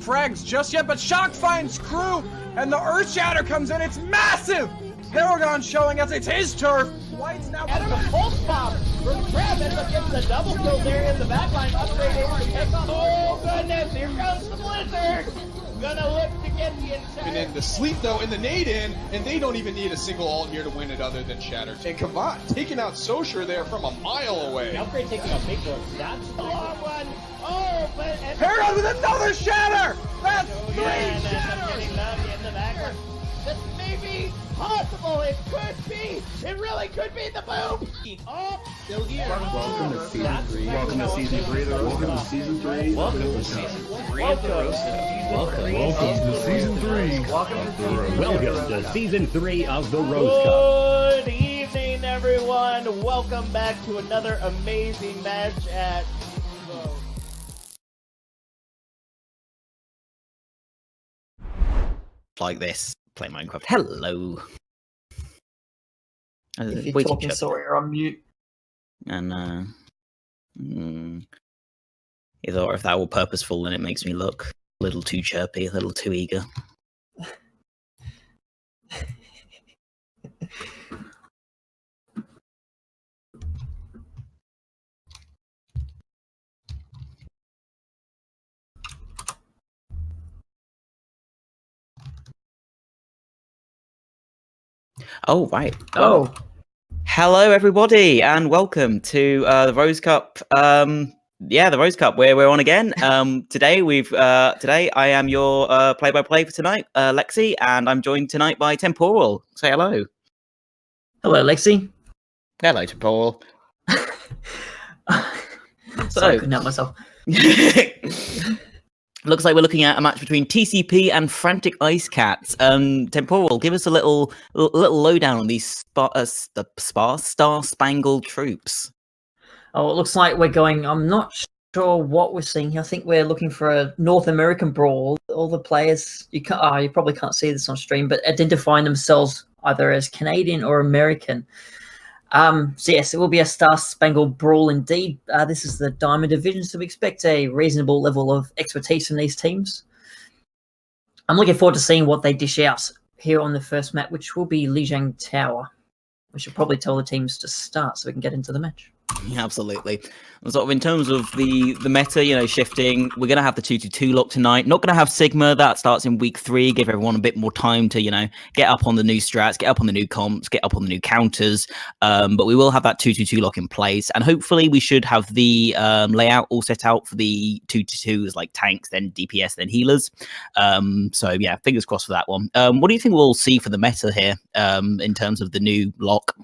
frags just yet, but Shock finds Crew, and the Earthshatter comes in. It's massive! Paragon showing us it's his turf. White's now and the pulse pop from Trev ends up getting the double kill there in the backline. Upgrade able to take off. Oh goodness, here comes the Blizzard! Gonna look to get the entire... And then the sleep though, and the nade in, and they don't even need a single ult here to win it other than Shatter. And Kavat taking out Socher there from a mile away. The upgrade taking a big look. That's the long one. Oh, but... Paragon with another Shatter! That's three Shatters! Shatters! In the back. This may be possible. It could be. It really could be the boom. Oh, still here. Welcome to season 3. Welcome to season 3 of the Roast Cup. Welcome to season 3. Welcome to season 3 of the Roast Cup. Welcome to season 3. Welcome to season 3 of the Roast Cup. Good evening, everyone. Welcome back to another amazing match at like this. Play Minecraft. Hello. If you're talking, sorry, you're on mute. And either if that were purposeful, then it makes me look a little too chirpy, a little too eager. Oh, right. Oh. Hello, everybody, and welcome to the Rose Cup. The Rose Cup, where we're on again. Today I am your play-by-play for tonight, Lexi, and I'm joined tonight by Temporal. Say hello. Hello, Lexi. Hello, Temporal. Sorry, I couldn't help myself. Looks like we're looking at a match between TCP and Frantic Icecats. Temporal, give us a little lowdown on these star-spangled troops. Oh, it looks like we're going. I'm not sure what we're seeing here. I think we're looking for a North American brawl. All the players, you probably can't see this on stream, but identifying themselves either as Canadian or American. So yes, it will be a star-spangled brawl indeed. This is the Diamond Division, so we expect a reasonable level of expertise from these teams. I'm looking forward to seeing what they dish out here on the first map, which will be Lijiang Tower. We should probably tell the teams to start so we can get into the match. Yeah, absolutely. Sort of in terms of the meta, shifting, we're going to have the 2-2 lock tonight. Not going to have Sigma. That starts in week 3. Give everyone a bit more time to, get up on the new strats, get up on the new comps, get up on the new counters. But we will have that 2-2 lock in place. And hopefully we should have the layout all set out for the 2-2s, like tanks, then DPS, then healers. So yeah, fingers crossed for that one. What do you think we'll see for the meta here in terms of the new lock?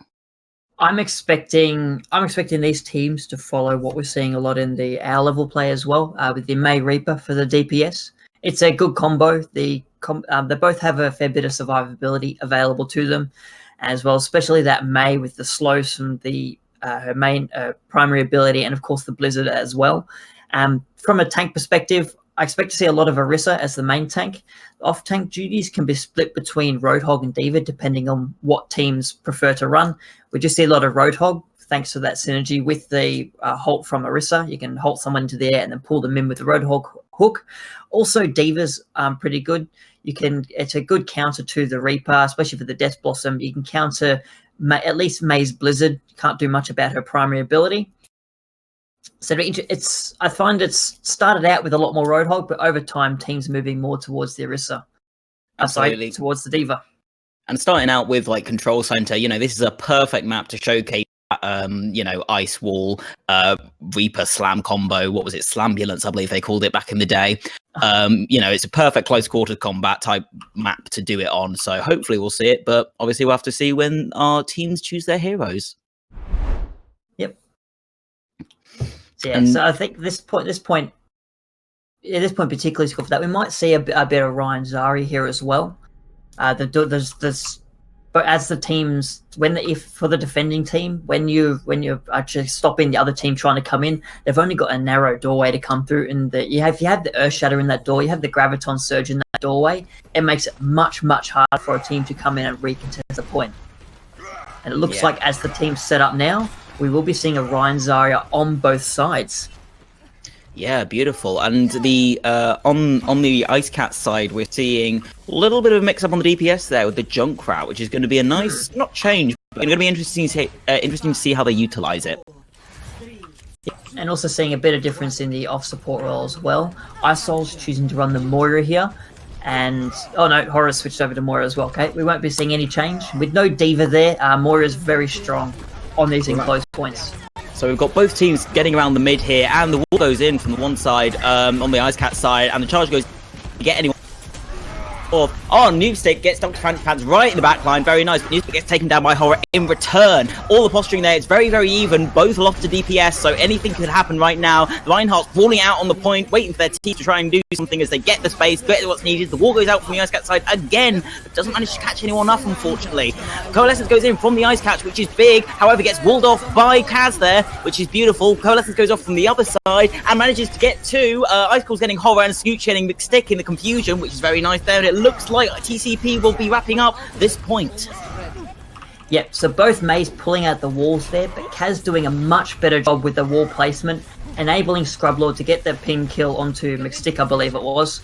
I'm expecting these teams to follow what we're seeing a lot in the hour level play as well, with the May Reaper for the DPS. It's a good combo. They both have a fair bit of survivability available to them, as well, especially that May with the slows from the her main primary ability, and of course the Blizzard as well. From a tank perspective, I expect to see a lot of Orisa as the main tank. Off-tank duties can be split between Roadhog and D.Va depending on what teams prefer to run. We just see a lot of Roadhog thanks to that synergy with the halt from Orisa. You can halt someone into the air and then pull them in with the Roadhog hook. Also, D.Va's pretty good. It's a good counter to the Reaper, especially for the Death Blossom. You can counter at least May's Blizzard. Can't do much about her primary ability. So I find it's started out with a lot more Roadhog, but over time, teams moving more towards the Orisa. Towards the D.Va. And starting out with like Control Center, this is a perfect map to showcase, Ice Wall, Reaper Slam combo. What was it? Slambulance, I believe they called it back in the day. It's a perfect close quarter combat type map to do it on. So hopefully we'll see it, but obviously we'll have to see when our teams choose their heroes. Yep. Yeah, so I think this point particularly is good for that. We might see a bit of Ryan Zari here as well. But as the teams, for the defending team, when you're actually stopping the other team trying to come in, they've only got a narrow doorway to come through. And if you have the Earthshatter in that door, you have the Graviton Surge in that doorway, it makes it much, much harder for a team to come in and recontest the point. And it looks like as the team's set up now, we will be seeing a Ryan Zarya on both sides. Yeah, beautiful. And the on the Icecats side, we're seeing a little bit of a mix-up on the DPS there with the Junkrat, which is going to be a nice, not change, but it's going to be interesting to see how they utilize it. And also seeing a bit of difference in the off-support role as well. Isol's choosing to run the Moira here. And, oh no, Horror switched over to Moira as well, okay? We won't be seeing any change. With no Diva there, Moira is very strong on these enclosed points. So we've got both teams getting around the mid here, and the wall goes in from the one side, on the Icecat side, and the charge goes to get anyone. Oh, Noobstick gets Dr. Frantic Pants right in the back line. Very nice. But Noobstick gets taken down by Horror in return. All the posturing there, it's very, very even. Both lost to DPS, so anything could happen right now. Reinhardt's falling out on the point, waiting for their team to try and do something as they get the space, get what's needed. The wall goes out from the Icecat side again, but doesn't manage to catch anyone up, unfortunately. Coalescence goes in from the Icecats, which is big. However, gets walled off by Kaz there, which is beautiful. Coalescence goes off from the other side and manages to get to Icecat's getting Horror and Scooch getting McStick in the confusion, which is very nice there. And it looks like TCP will be wrapping up this point. Yep, so both Mays pulling out the walls there, but Kaz doing a much better job with the wall placement, enabling Scrublord to get the pin kill onto McStick, I believe it was.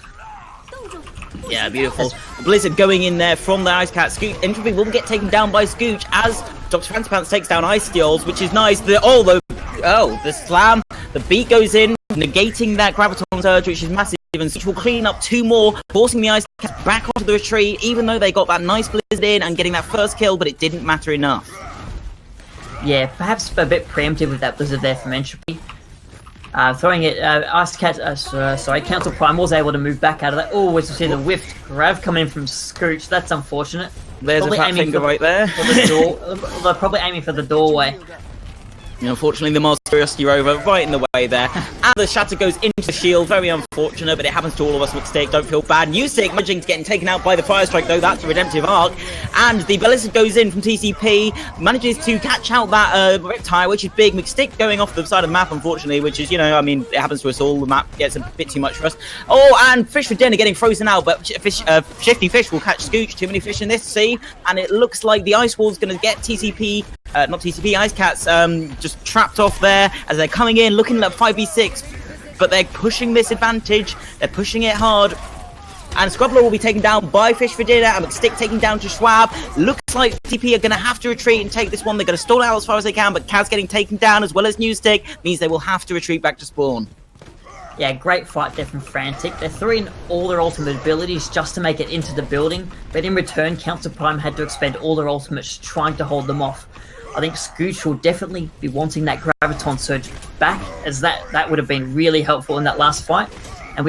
Yeah, beautiful. Blizzard going in there from the Icecat. Scooch Entropy will get taken down by Scooch as Dr. Frantic Pants takes down Ice Steels, which is nice. The slam, the beat goes in, negating that Graviton Surge, which is massive. And Scooch will clean up two more, forcing the Icecats back onto the retreat, even though they got that nice Blizzard in and getting that first kill, but it didn't matter enough. Yeah, perhaps a bit preemptive with that Blizzard there from Entropy. Throwing it, Council Prime was able to move back out of that. Oh, we see the whiffed grab coming in from Scooch. That's unfortunate. There's probably a fat finger right there. They're probably aiming for the doorway. Unfortunately, the Mars Curiosity Rover right in the way there. And the shatter goes into the shield. Very unfortunate, but it happens to all of us. McStick, don't feel bad. Noobstick managing to getting taken out by the Fire Strike, though. That's a redemptive arc. And the Ballista goes in from TCP. Manages to catch out that Reptile, which is big. McStick going off the side of the map, unfortunately, which is, I mean, it happens to us all. The map gets a bit too much for us. Oh, and Fish for Dinner getting frozen out, but Shifty Fish will catch Scooch. Too many fish in this sea. And it looks like the Ice Wall's going to get TCP. Not TCP, Icecats just trapped off there as they're coming in, looking at 5v6, but they're pushing this advantage, they're pushing it hard, and Scrubbler will be taken down by Fish for Dinner, and McStick taken down to Schwab. Looks like TCP are going to have to retreat and take this one. They're going to stall out as far as they can, but Kaz getting taken down as well as Noobstick means they will have to retreat back to spawn. Yeah, great fight there from Frantic. They're throwing all their ultimate abilities just to make it into the building, but in return, Council Prime had to expend all their ultimates trying to hold them off. I think Scooch will definitely be wanting that Graviton Surge back, as that would have been really helpful in that last fight. And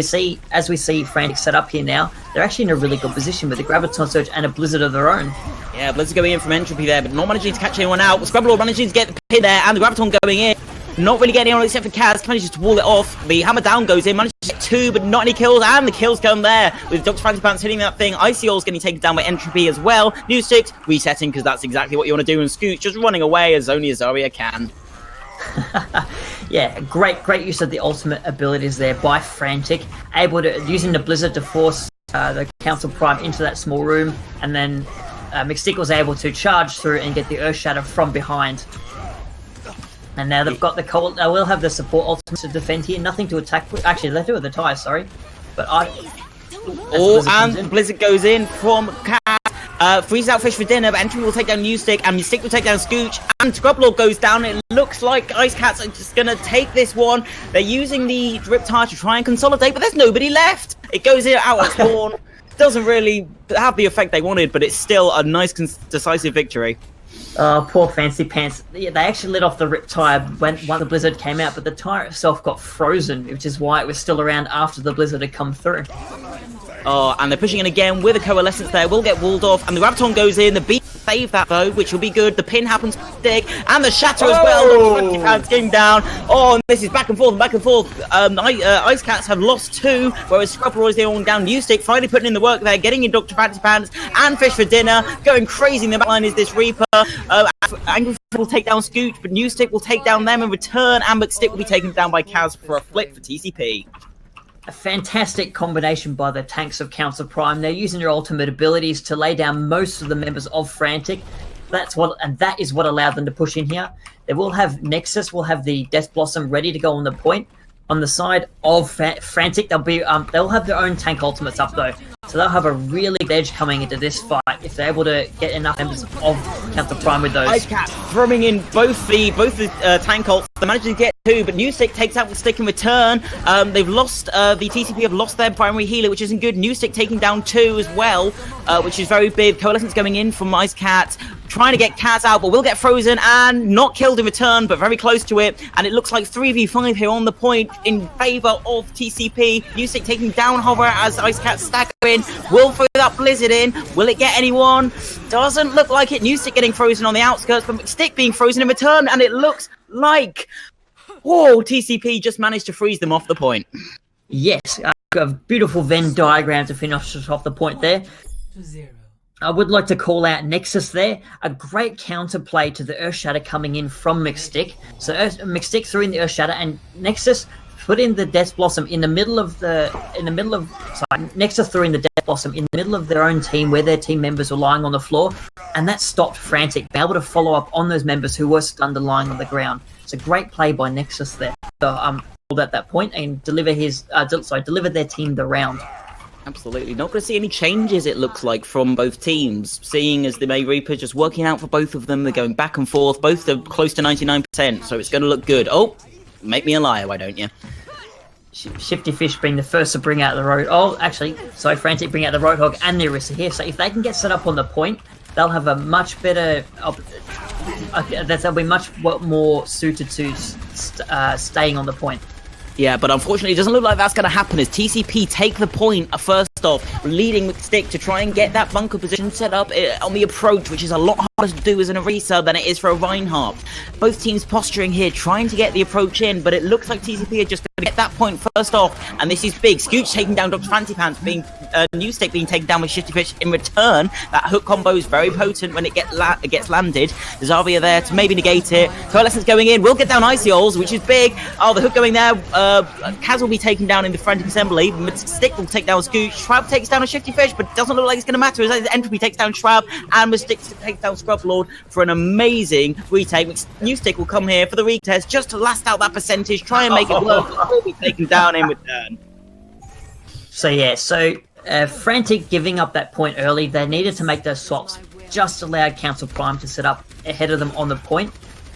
as we see Frantic set up here now, they're actually in a really good position with a Graviton Surge and a Blizzard of their own. Yeah, Blizzard going in from Entropy there, but not managing to catch anyone out. Scrubble managing to get the pin there, and the Graviton going in. Not really getting anyone except for Kaz, manages to wall it off. The Hammer Down goes in, manages to get two, but not any kills, and the kills come there with Dr. Frantic Pants hitting that thing. Icyol's getting taken down by Entropy as well. Noobstick resetting, because that's exactly what you want to do, and Scooch just running away as only Azaria can. Yeah, great use of the ultimate abilities there by Frantic, able to using the Blizzard to force the Council Prime into that small room, and then McStick was able to charge through and get the Earth Shatter from behind. And now they've got the cold. They will have the support ultimate to defend here. Nothing to attack with. Actually, they do with the tie. Sorry, but Blizzard goes in from Kaz. Freezes out Fish for Dinner, but Entropy will take down Noobstick, and Mystic will take down Scooch, and Scrublord goes down. It looks like Icecats are just gonna take this one. They're using the Riptide to try and consolidate, but there's nobody left. It goes in out at spawn. Doesn't really have the effect they wanted, but it's still a nice, decisive victory. Poor Fancy Pants. Yeah, they actually lit off the Riptide when the Blizzard came out, but the tire itself got frozen, which is why it was still around after the Blizzard had come through. Oh, and they're pushing in again with a Coalescence there. Will get walled off, and the Graviton goes in. The beat save that though, which will be good. The pin happens to stick, and the shatter as well. 20 pounds getting down. Oh, and this is back and forth, back and forth. Icecats have lost two, whereas Scrubber is the one down. Noobstick finally putting in the work there, getting in Dr. Frantic Pants and Fish for Dinner. Going crazy in the backline is this Reaper. Angry will take down Scooch, but Noobstick will take down them in return, and McStick will be taken down by Kaz for a flip for TCP. A fantastic combination by the tanks of Council Prime. They're using their ultimate abilities to lay down most of the members of Frantic. That is what allowed them to push in here. They will have Nexus, will have the Death Blossom ready to go on the point, On the side of Frantic, they'll have their own tank ultimates up though, so they'll have a really good edge coming into this fight if they're able to get enough members of Counter Prime with those. Icecats throwing in both the tank ults. They managed to get 2, but Newstick takes out the stick in return. They've lost the TCP have lost their primary healer, which isn't good. Newstick taking down 2 as well, which is very big. Coalescence going in from Icecats, trying to get Kaz out, but will get frozen and not killed in return, but very close to it. And it looks like 3v5 here on the point in favour of TCP. Newstick taking down Hover as Icecats stagger in. Will throw that Blizzard in. Will it get anyone? Doesn't look like it. Newstick getting frozen on the outskirts, but Stick being frozen in return, and it looks like TCP just managed to freeze them off the point. Yes, a beautiful Venn diagram to finish us off the point there. I would like to call out Nexus there. A great counterplay to the Earthshatter coming in from McStick. So McStick threw in the Earthshatter, and Nexus put in the Death Blossom in the middle of Nexus threw in the Death Blossom in the middle of their own team where their team members were lying on the floor, and that stopped Frantic being able to follow up on those members who were stunned and lying on the ground. It's a great play by Nexus there. So hold at that point and deliver their team the round. Absolutely. Not going to see any changes, it looks like, from both teams. Seeing as the May Reaper just working out for both of them. They're going back and forth. Both are close to 99%, so it's going to look good. Oh, make me a liar, why don't you? Shifty Fish being the first to bring out the Road... Oh, actually, sorry, Frantic bring out the Roadhog and the Orisa here. So if they can get set up on the point, they'll have a much better... they'll be much more suited to staying on the point. Yeah, but unfortunately, it doesn't look like that's going to happen as TCP take the point first off, leading with Stick to try and get that bunker position set up on the approach, which is a lot harder to do as an Orisa than it is for a Reinhardt. Both teams posturing here, trying to get the approach in, but it looks like TCP are just going to get that point first off, and this is big. Scooch taking down Dr. Fancy Pants, being Newstick being taken down with Shifty Fish in return. That hook combo is very potent when it gets landed. Zarya there to maybe negate it. Coalescence going in, will get down Icy Holes, which is big. Oh, the hook going there. Kaz will be taken down in the Frantic Assembly. Stick will take down Scooch. Shroud takes down a Shifty Fish, but it doesn't look like it's going to matter as Entropy takes down Shroud, and Mystic takes down Scrub Lord for an amazing retake. Newstick will come here for the retest just to last out that percentage, try and make it work before we take him down in return. So Frantic giving up that point early. They needed to make those swaps, just allowed Council Prime to set up ahead of them on the point,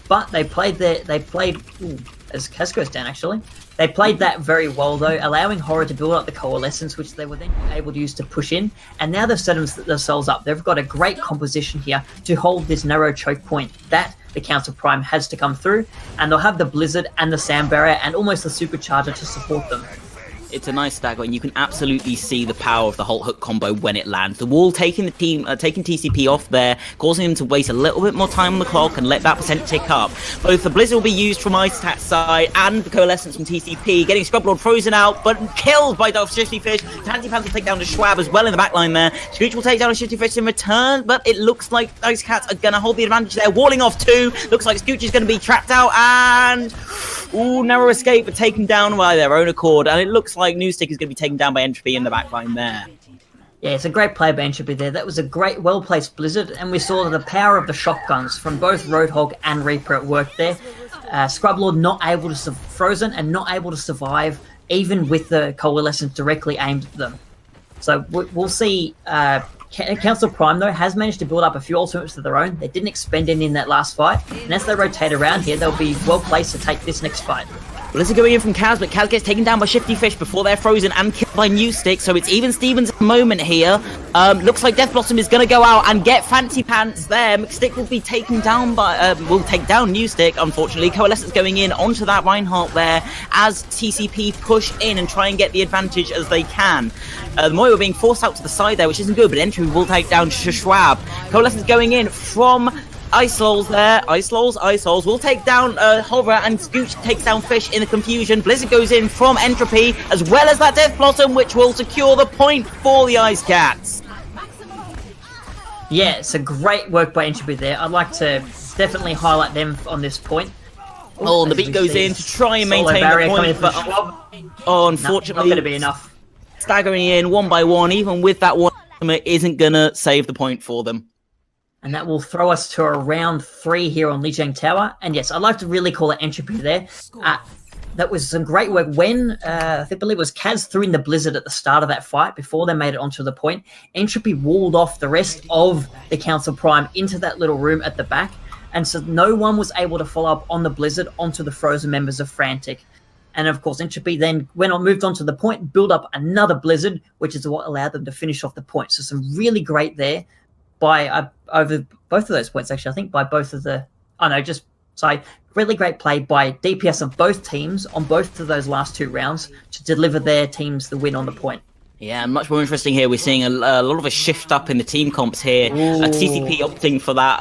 but they played as Kaz goes down actually. They played that very well though, allowing Horror to build up the coalescence, which they were then able to use to push in, and now they've set themselves up. They've got a great composition here to hold this narrow choke point that the Council Prime has to come through, and they'll have the Blizzard and the Sound Barrier and almost the Supercharger to support them. It's a nice stagger, and you can absolutely see the power of the Halt Hook combo when it lands. The wall taking taking TCP off there, causing them to waste a little bit more time on the clock and let that percent tick up. Both the Blizzard will be used from Icecats' side and the Coalescence from TCP, getting Scrublord frozen out, but killed by Shifty Fish. Tanty Pants will take down the Schwab as well in the backline there. Scooch will take down a Shifty Fish in return, but it looks like Icecats are going to hold the advantage there, walling off 2. Looks like Scooch is going to be trapped out, and... Ooh, narrow escape, but taken down by their own accord, and it looks like Newstick is going to be taken down by Entropy in the backline there. Yeah, it's a great play by Entropy there. That was a great, well-placed Blizzard, and we saw the power of the shotguns from both Roadhog and Reaper at work there. Scrublord not able to frozen and not able to survive, even with the Coalescence directly aimed at them. So we'll see. Council Prime, though, has managed to build up a few ultimates of their own. They didn't expend any in that last fight, and as they rotate around here, they'll be well-placed to take this next fight. Blizzard going in from Kaz, but Kaz gets taken down by Shifty Fish before they're frozen and killed by Newstick, so it's even Stevens' moment here. Looks like Death Blossom is going to go out and get Fancy Pants there. McStick will be taken down by... will take down Newstick, unfortunately. Coalescence going in onto that Reinhardt there as TCP push in and try and get the advantage as they can. The Moira being forced out to the side there, which isn't good, but Entry will take down Schwab. Coalescence going in from... Ice Holes there. Ice Holes will take down Hover, and Scooch takes down Fish in the confusion. Blizzard goes in from Entropy, as well as that Death Blossom, which will secure the point for the Icecats. Yeah, it's a great work by Entropy there. I'd like to definitely highlight them on this point. Oh, and the beat goes in to try and maintain the point, but unfortunately, not going to be enough. Staggering in one by one, even with that one, it isn't going to save the point for them. And that will throw us to a round 3 here on Lijiang Tower. And yes, I'd like to really call it Entropy there. that was some great work when I believe it was Kaz threw in the blizzard at the start of that fight before they made it onto the point. Entropy walled off the rest of the Council Prime into that little room at the back, and so no one was able to follow up on the blizzard onto the frozen members of Frantic. And of course, Entropy then moved on to the point, built up another blizzard, which is what allowed them to finish off the point. So some really great there by over both of those points, actually. I think by both of the really great play by DPS of both teams on both of those last 2 rounds to deliver their teams the win on the point. Yeah, much more interesting here. We're seeing a lot of a shift up in the team comps here. TCP opting for that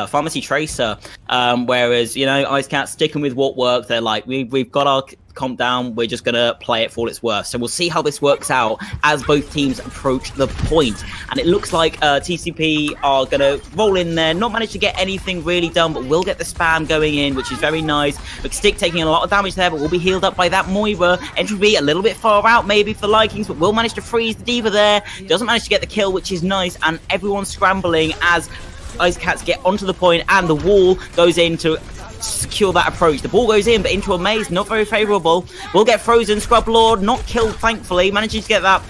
Pharmacy Tracer, whereas, Icecats sticking with what worked. They're like, we've got our comp down, we're just gonna play it for all it's worth. So we'll see how this works out as both teams approach the point. And it looks like TCP are gonna roll in there, not manage to get anything really done, but we'll get the spam going in, which is very nice. McStick taking a lot of damage there, but will be healed up by that Moira. Entropy a little bit far out maybe for likings, but will manage to freeze the Diva there. Doesn't manage to get the kill, which is nice, and everyone's scrambling as Icecats get onto the point, and the wall goes in to secure that approach. The ball goes in, but into a maze, not very favourable. Will get frozen. Scrub Lord not killed, thankfully. Managing to get that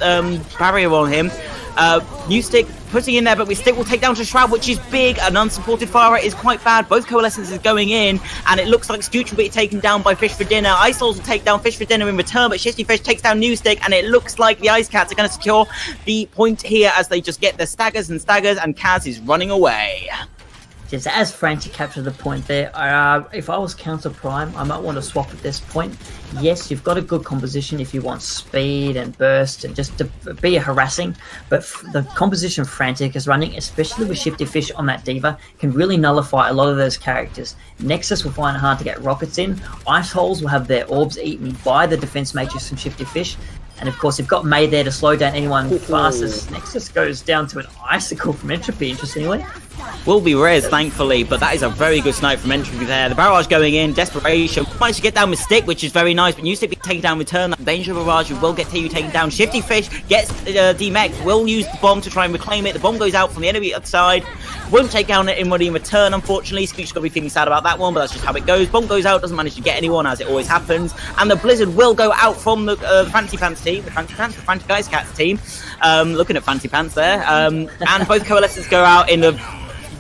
barrier on him. New Stick putting in there, but we Stick will take down to Shroud, which is big. An unsupported fire rate is quite bad. Both Coalescences going in, and it looks like Scooch will be taken down by Fish for Dinner. Ice Souls will take down Fish for Dinner in return, but Shifty Fish takes down New Stick, and it looks like the Icecats are going to secure the point here as they just get the staggers, and Kaz is running away. Just as Frantic captured the point there, if I was Council Prime, I might want to swap at this point. Yes, you've got a good composition if you want speed and burst and just to be harassing, but the composition Frantic is running, especially with Shifty Fish on that Diva, can really nullify a lot of those characters. Nexus will find it hard to get rockets in. Ice Holes will have their orbs eaten by the defense matrix from Shifty Fish. And of course, you've got May there to slow down anyone fast as Nexus goes down to an icicle from Entropy, interestingly. Will be res, thankfully, but that is a very good snipe from Entropy there. The barrage going in, desperation. Managed to get down with Stick, which is very nice, but New Stick be taken down return. That danger barrage will get you taken down. Shifty Fish gets D-Mech, will use the bomb to try and reclaim it. The bomb goes out from the enemy side. Won't take down anybody in return, unfortunately. Scooch's got to be feeling sad about that one, but that's just how it goes. Bomb goes out, doesn't manage to get anyone, as it always happens. And the Blizzard will go out from the Fancy Pants team, the Frantic Icecats team. Looking at Fancy Pants there. And both Coalescents go out in the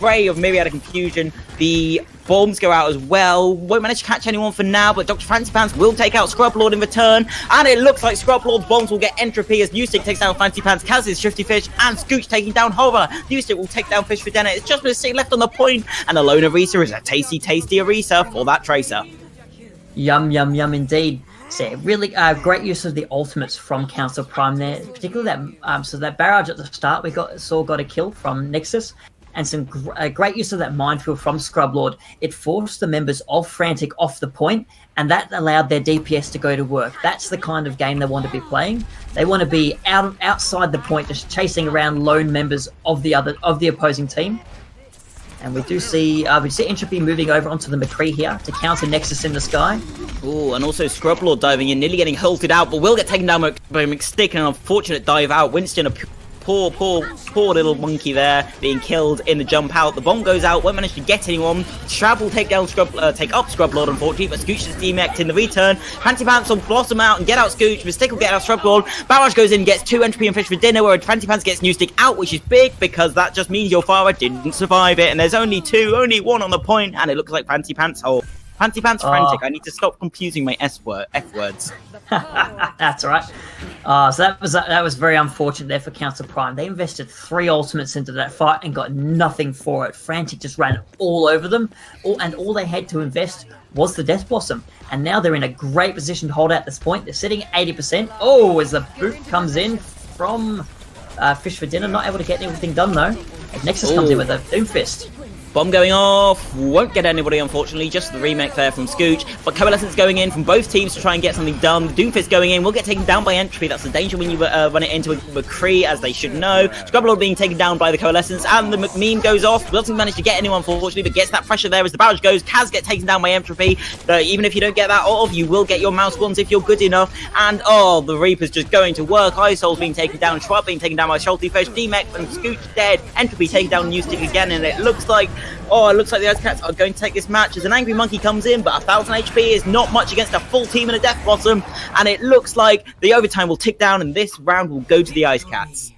ray of myriad of confusion. The bombs go out as well. Won't manage to catch anyone for now, but Dr. Fancy Pants will take out Scrub Lord in return. And it looks like Scrub Lord's bombs will get Entropy as Newstick takes down Fancy Pants, Kaz's Shifty Fish, and Scooch taking down Horror. Newstick will take down Fish for Dinner. It's just Mystic left on the point, and the lone Arisa is a tasty Arisa for that Tracer. Yum, yum, yum indeed. So really great use of the ultimates from Council Prime there, particularly that that barrage at the start we got a kill from Nexus, and some great use of that minefield from Scrub Lord. It forced the members of Frantic off the point, and that allowed their DPS to go to work. That's the kind of game they want to be playing. They want to be outside the point, just chasing around lone members of the opposing team. And we see Entropy moving over onto the McCree here to counter Nexus in the sky. Ooh, and also Scrub Lord diving in, nearly getting halted out, but will get taken down by McStick, and an unfortunate dive out. Winston, a poor little monkey there, being killed in the jump out. The bomb goes out, won't manage to get anyone. Shroud will take up Scrub Lord, unfortunately, but Scooch is demeched in the return. Fancy Pants will blossom out and get out Scooch. Mystic will get out Scrub Lord. Barrage goes in, gets 2 Entropy and Fish for Dinner, where Fancy Pants gets New Stick out, which is big, because that just means your Farah didn't survive it, and there's only one on the point, and it looks like Fancy Pants hold. Fancy Pants Frantic. I need to stop confusing my F words. That's all right. So that was very unfortunate there for Council Prime. They invested 3 ultimates into that fight and got nothing for it. Frantic just ran all over them, and all they had to invest was the Death Blossom. And now they're in a great position to hold out this point. They're sitting at 80%. Oh, as the boot comes in from Fish for Dinner, not able to get anything done though. Nexus comes in with a Doomfist. Bomb going off, won't get anybody unfortunately, just the remake there from Scooch, but Coalescence going in from both teams to try and get something done. Doomfist going in, will get taken down by Entropy. That's the danger when you run it into a McCree, as they should know. Scrubblord being taken down by the Coalescence, and the meme goes off. Doesn't manage to get anyone unfortunately, but gets that pressure there as the barrage goes. Kaz gets taken down by Entropy. Even if you don't get that off, you will get your mouse ones if you're good enough. And the Reaper's just going to work. Isoul's being taken down, Schwab being taken down by Shelty Fish, D-Mech and Scooch dead. Entropy taking down New Stick again, and it looks like Oh, it looks like the Icecats are going to take this match as an Angry Monkey comes in, but 1,000 HP is not much against a full team in a Death Blossom, and it looks like the overtime will tick down and this round will go to the Icecats.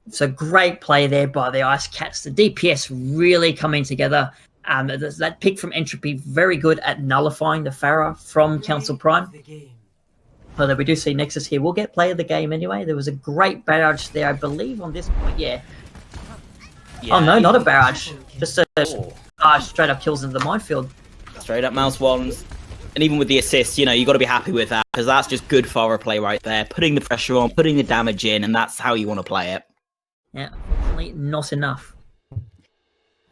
It's a great play there by the Icecats. The DPS really coming together. That pick from Entropy, very good at nullifying the Pharah from Council Prime. Although we do see Nexus here, we'll get play of the game anyway. There was a great barrage there, I believe, on this point. Yeah. Oh no, not a barrage. Just a straight up kills into the minefield. Straight up mouse wands. And even with the assist, you know, you got to be happy with that, because that's just good Pharah play right there. Putting the pressure on, putting the damage in, and that's how you want to play it. Yeah, unfortunately, not enough.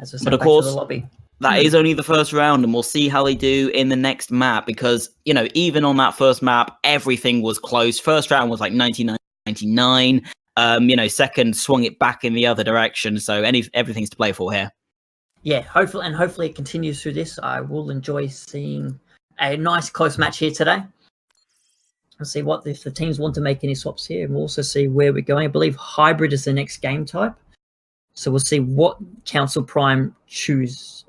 As I said, but of back course, to the lobby. That is only the first round, and we'll see how they do in the next map, because, you know, even on that first map, everything was close. First round was like 99-99. You know, second swung it back in the other direction, so everything's to play for here. Yeah, hopefully it continues through this. I will enjoy seeing a nice close match here today. Let's see what if the teams want to make any swaps here, and we'll also see where we're going. I believe hybrid is the next game type. So we'll see what Council Prime choose.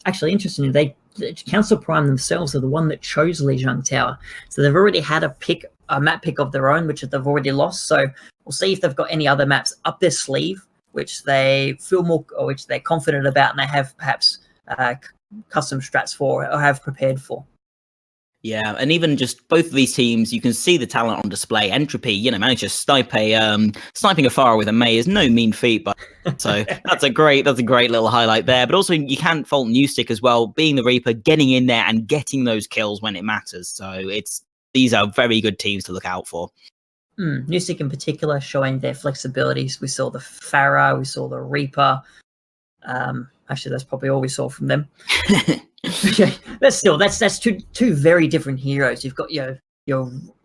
Actually, interestingly, the Council Prime themselves are the one that chose Lijiang Tower. So they've already had a map pick of their own, which they've already lost. So we'll see if they've got any other maps up their sleeve, which they feel more, or which they're confident about, and they have perhaps custom strats for, or have prepared for. Yeah, and even just both of these teams, you can see the talent on display. Entropy, you know, managed to sniping a Pharah with a Mei is no mean feat, but so that's a great little highlight there. But also, you can't fault Newstick as well, being the Reaper, getting in there and getting those kills when it matters. So these are very good teams to look out for. Newstick in particular showing their flexibilities. We saw the Pharah, we saw the Reaper. Actually, that's probably all we saw from them. But still, that's two very different heroes. You've got your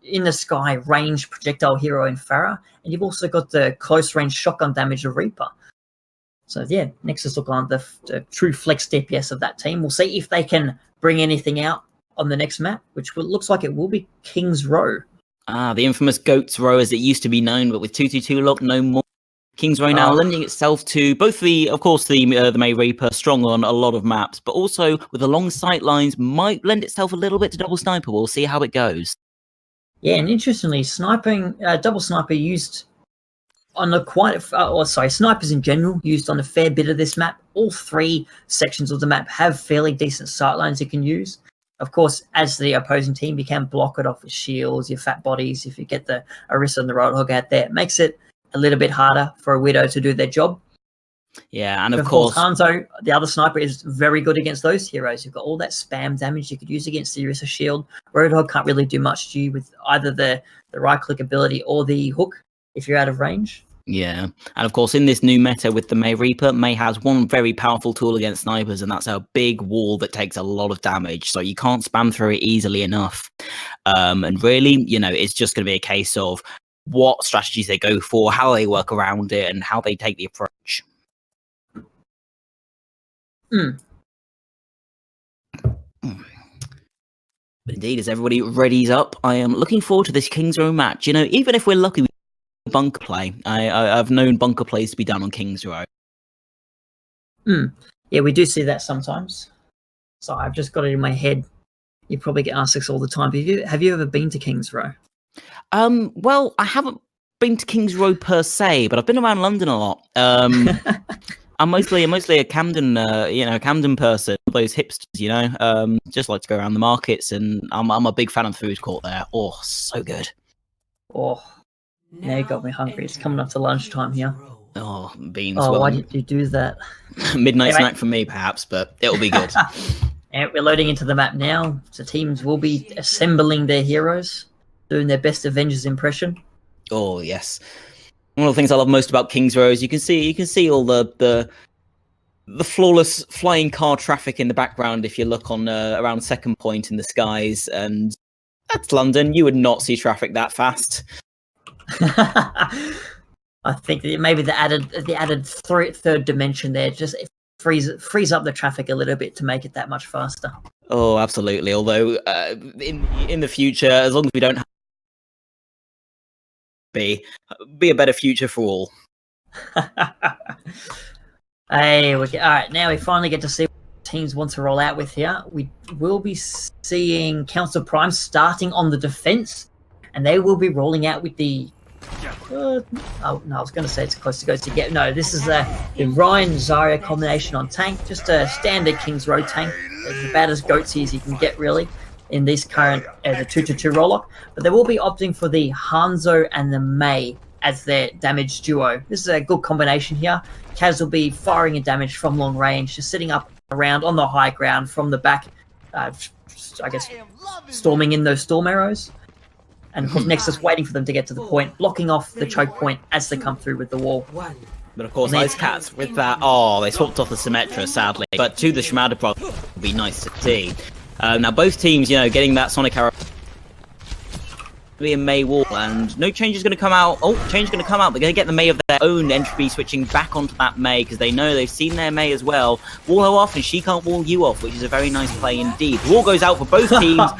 in the sky range projectile hero in Pharah, and you've also got the close range shotgun damage of Reaper. So yeah, Nexus look on the true flex DPS of that team. We'll see if they can bring anything out on the next map, which looks like it will be King's Row. The infamous Goat's Row as it used to be known, but with 222 lock, no more. King's Row now lending itself to both the Mei Reaper, strong on a lot of maps, but also with the long sight lines, might lend itself a little bit to double sniper. We'll see how it goes. Yeah, and interestingly, double sniper used on snipers in general used on a fair bit of this map. All three sections of the map have fairly decent sight lines you can use. Of course, as the opposing team, you can block it off with shields, your fat bodies. If you get the Orisa and the Roadhog out there, it makes it a little bit harder for a Widow to do their job. Yeah, and of course Hanzo, the other sniper, is very good against those heroes. You've got all that spam damage you could use against the Orisa shield. Roadhog can't really do much to you with either the right-click ability or the hook if you're out of range. Yeah, and of course in this new meta with the Mei Reaper, Mei has one very powerful tool against snipers, and that's a big wall that takes a lot of damage, so you can't spam through it easily enough. And really, you know, it's just going to be a case of what strategies they go for, how they work around it, and how they take the approach. But indeed, as everybody readies up, I am looking forward to this King's Row match. You know, even if we're lucky with bunker play, I've known bunker plays to be done on King's Row. Yeah, we do see that sometimes. So I've just got it in my head. You probably get asked this all the time. Have you ever been to King's Row? Well, I haven't been to King's Row per se, but I've been around London a lot. I'm mostly a Camden, Camden person. Those hipsters, you know, just like to go around the markets, and I'm a big fan of the food court there. Oh, so good. Oh, now you got me hungry. It's coming up to lunchtime here. Oh, beans. Oh, well, why did you do that? Midnight snack for me, perhaps, but it'll be good. And we're loading into the map now. So teams will be assembling their heroes, doing their best Avengers impression. Oh yes, one of the things I love most about King's Row is you can see all the flawless flying car traffic in the background if you look on around Second Point in the skies, and that's London. You would not see traffic that fast. I think that maybe the added third dimension there just frees up the traffic a little bit to make it that much faster. Oh, absolutely. Although in the future, as long as we don't have be a better future for all. Hey, all right. Now we finally get to see what teams want to roll out with here. We will be seeing Council Prime starting on the defense, and they will be rolling out with the. Oh no, I was going to say it's close to go to get. No, this is the Ryan Zarya combination on tank, just a standard King's Road tank. It's about as goatsy as you can get, really, in this current the 2-2 rollock. But they will be opting for the Hanzo and the Mei as their damage duo. This is a good combination here. Kaz will be firing a damage from long range, just sitting up around on the high ground from the back, I guess, storming in those storm arrows. And of course, Nexus waiting for them to get to the point, blocking off the choke point as they come through with the wall. But of course, Icecats with that, they swapped off the Symmetra, sadly. But to the Shimada product would be nice to see. Now, both teams, getting that Sonic Arrow be a Mei wall, and no change is going to come out. Change is going to come out. They're going to get the Mei of their own, Entropy switching back onto that Mei, because they know they've seen their Mei as well. Wall her off, and she can't wall you off, which is a very nice play indeed. The wall goes out for both teams.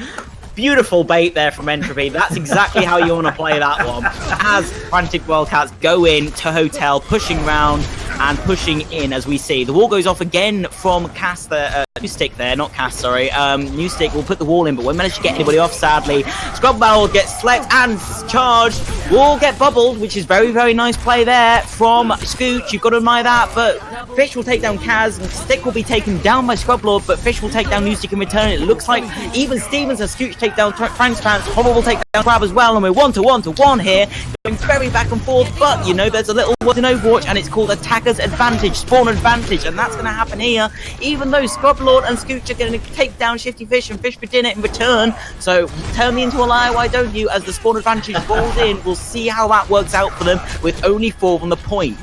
Beautiful bait there from Entropy. That's exactly how you want to play that one. As Frantic Wildcats go in to Hotel, pushing round and pushing in, as we see. The wall goes off again from Cast there. New Stick there, not Cast, sorry. New Stick will put the wall in, but won't manage to get anybody off, sadly. Scrub Barrel gets flecked and charged. Wall get bubbled, which is very, very nice play there from Scooch. You've got to admire that, but Fish will take down Kaz, and Stick will be taken down by Scrub Lord, but Fish will take down New Stick in return. It looks like even Stevens and Scooch take down Frank's Pants. Hover will take down Crab as well, and we're 1-to-1-to-1 here. Going very back and forth, but there's a little word in Overwatch, and it's called Attacker's Advantage, Spawn Advantage, and that's going to happen here, even though Scrub Lord and Scooch are going to take down Shifty Fish and Fish for dinner in return. So turn me into a liar, why don't you? As the Spawn Advantage falls in, we'll see how that works out for them with only 4 on the point.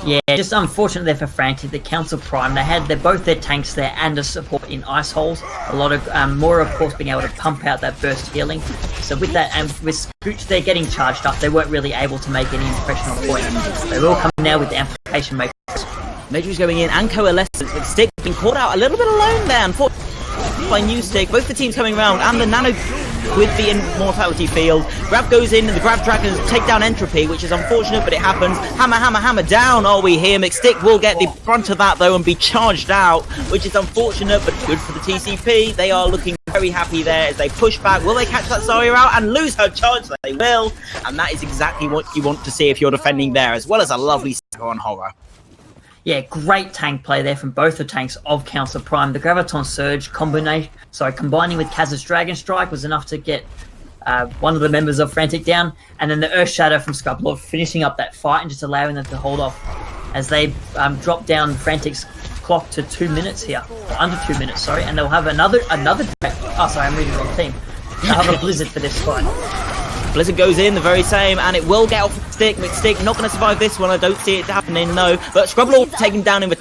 Yeah, just unfortunate there for Frantic. The Council Prime, they had both their tanks there and a support in ice holes. A lot of more, of course, being able to pump out that burst healing. So with that, and with Scooch, they're getting charged up. They weren't really able to make any impression on point. They will come now with the amplification matrix. Matrix going in and Coalescence, with Stick being caught out a little bit alone there, unfortunately by New Stick. Both the teams coming around, and the Nano with the Immortality field. Grab goes in, and the Grab Dragons take down Entropy, which is unfortunate, but it happens. Hammer down, are we here? McStick will get the brunt of that, though, and be charged out, which is unfortunate, but good for the TCP. They are looking very happy there as they push back. Will they catch that Zarya out and lose her charge? They will, and that is exactly what you want to see if you're defending there, as well as a lovely stacker on Horror. Yeah, great tank play there from both the tanks of Council Prime. The Graviton Surge combining with Kaz's Dragon Strike was enough to get one of the members of Frantic down, and then the Earth Shadow from Scrub Lord finishing up that fight and just allowing them to hold off as they drop down Frantic's clock to 2 minutes here, or under 2 minutes, sorry, and they'll have another. Oh, sorry, I'm reading the wrong team. They'll have a Blizzard for this fight. Blizzard goes in, the very same, and it will get off Stick. McStick not going to survive this one. I don't see it happening, no. But Scrubble taken down in the...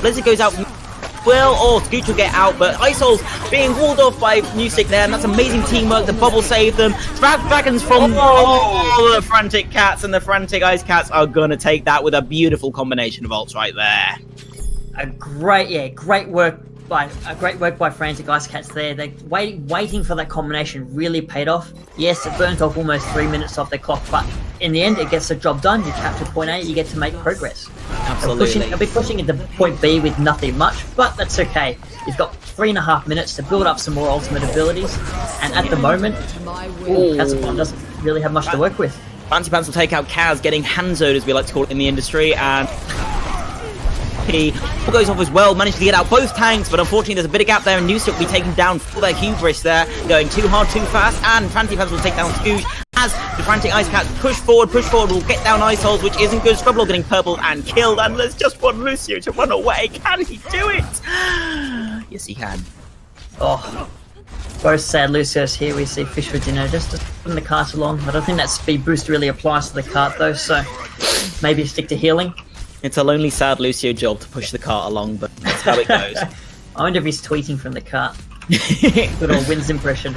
Blizzard goes out. Scooch will get out, but Iceholes being walled off by New Stick there, and that's amazing teamwork. The bubble saved them. Dragons from the Frantic Cats, and the Frantic Icecats are going to take that with a beautiful combination of ults right there. Great work by Frantic Icecats there. They waiting for that combination really paid off. Yes, it burnt off almost 3 minutes off their clock, but in the end, it gets the job done. You capture point A, you get to make progress. Absolutely. They'll be pushing into point B with nothing much, but that's okay. You've got 3.5 minutes to build up some more ultimate abilities, and at the moment, Kazapon doesn't really have much to work with. Fancy Pants will take out Kaz, getting Hanzoed, as we like to call it in the industry, and he goes off as well, managed to get out both tanks, but unfortunately there's a bit of gap there, and New Stick will be taken down for their hubris there, going too hard, too fast, and Frantic Pants will take down Scooch as the Frantic Icecats push forward, will get down Iceholes, which isn't good. Scrubble getting purpled and killed, and there's just one Lucio to run away. Can he do it? Yes, he can. Oh, both sad Lucios here. We see Fish for dinner just to put the cart along, but I think that speed boost really applies to the cart though, so maybe stick to healing. It's a lonely, sad Lucio job to push the cart along, but that's how it goes. I wonder if he's tweeting from the cart. Good old Wins impression.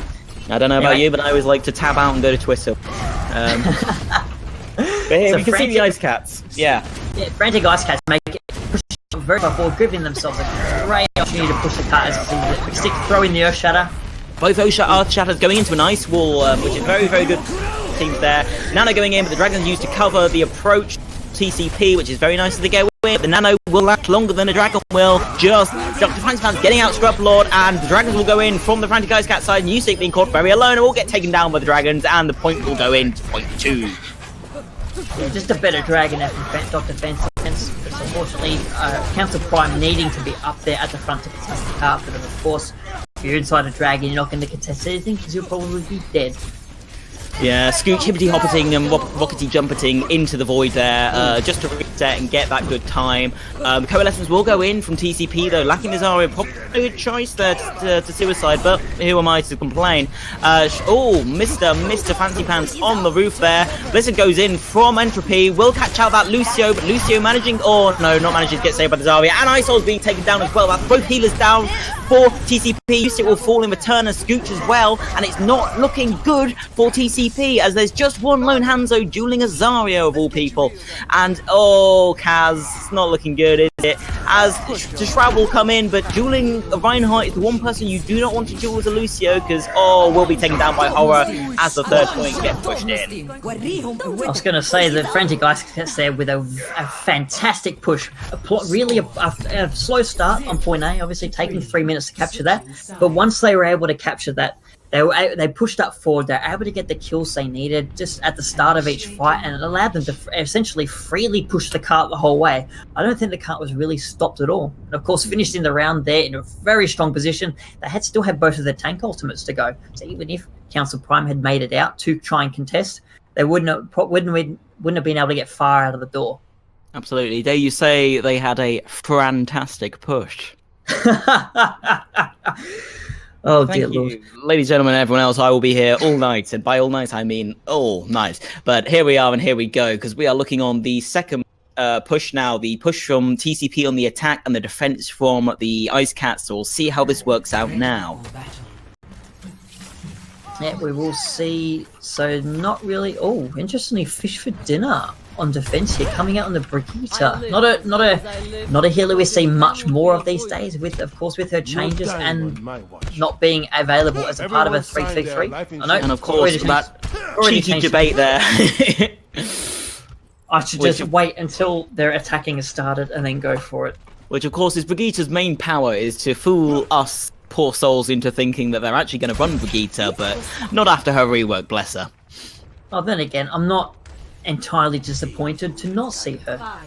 I don't know about you, but I always like to tab out and go to Twitter. But here, we can see the Icecats. Yeah, Frantic Icecats make it very far forward, giving themselves a great opportunity to push the cart as we stick throwing the Earth Shatter. Both Earth Shatters going into an ice wall, which is very, very good teams there. Nano going in, but the Dragons used to cover the approach. TCP, which is very nice to get with. The Nano will last longer than a Dragon will. Just Dr. Frantic Pants getting out Scrub Lord, and the Dragons will go in from the Frantic Icecats side. Newstick being caught very alone and will get taken down by the Dragons, and the point will go in to point 2. Yeah, just a better Dragon there from Dr. Frantic Pants. Unfortunately, Council Prime needing to be up there at the front to contest the card, but of course, if you're inside a Dragon, you're not going to contest anything because you'll probably be dead. Yeah, Scooch hippity-hoppeting and rockety-jumpeting into the void there, just to reset and get that good time. Coalescence will go in from TCP, though, lacking the Zarya. Probably a good choice there to suicide, but who am I to complain? Mr. Fancy Pants on the roof there. Blizzard goes in from Entropy, will catch out that Lucio, but Lucio managing, not managing to get saved by the Zarya, and Isol's being taken down as well. That's both healers down for TCP. Lucio will fall in return and Scooch as well, and it's not looking good for TCP, as there's just one lone Hanzo dueling a Zarya of all people. And Kaz, it's not looking good, is it? As Shroud will come in, but dueling a Reinhardt is the one person you do not want to duel as a Lucio, because we'll be taken down by Horror as the third point gets pushed in. I was going to say that Frantic Icecats there with a fantastic push. A slow start on point A, obviously taking 3 minutes to capture that, but once they were able to capture that, they pushed up forward. They're able to get the kills they needed just at the start of each fight, and it allowed them to essentially freely push the cart the whole way. I don't think the cart was really stopped at all. And of course, finished in the round there in a very strong position. They still had both of their tank ultimates to go. So even if Council Prime had made it out to try and contest, they wouldn't have been able to get far out of the door. Absolutely. Dare you say they had a fantastic push? Oh, Thank dear you. Lord. Ladies, gentlemen, and everyone else, I will be here all night. And by all night, I mean all night. But here we are and here we go, because we are looking on the second push now. The push from TCP on the attack and the defense from the Icecats. So we'll see how this works out now. Yeah, we will see. So not really. Oh, interestingly, Fish for Dinner on defense here, coming out on the Brigitte. Not a healer we see much more of these days. With her changes and not being available as a part of a 3-3-3. And of course that cheeky debate there. I should just wait until their attacking has started and then go for it. Which of course is Brigitte's main power, is to fool us poor souls into thinking that they're actually going to run Brigitte, but not after her rework, bless her. Oh, then again, I'm not entirely disappointed to not see her.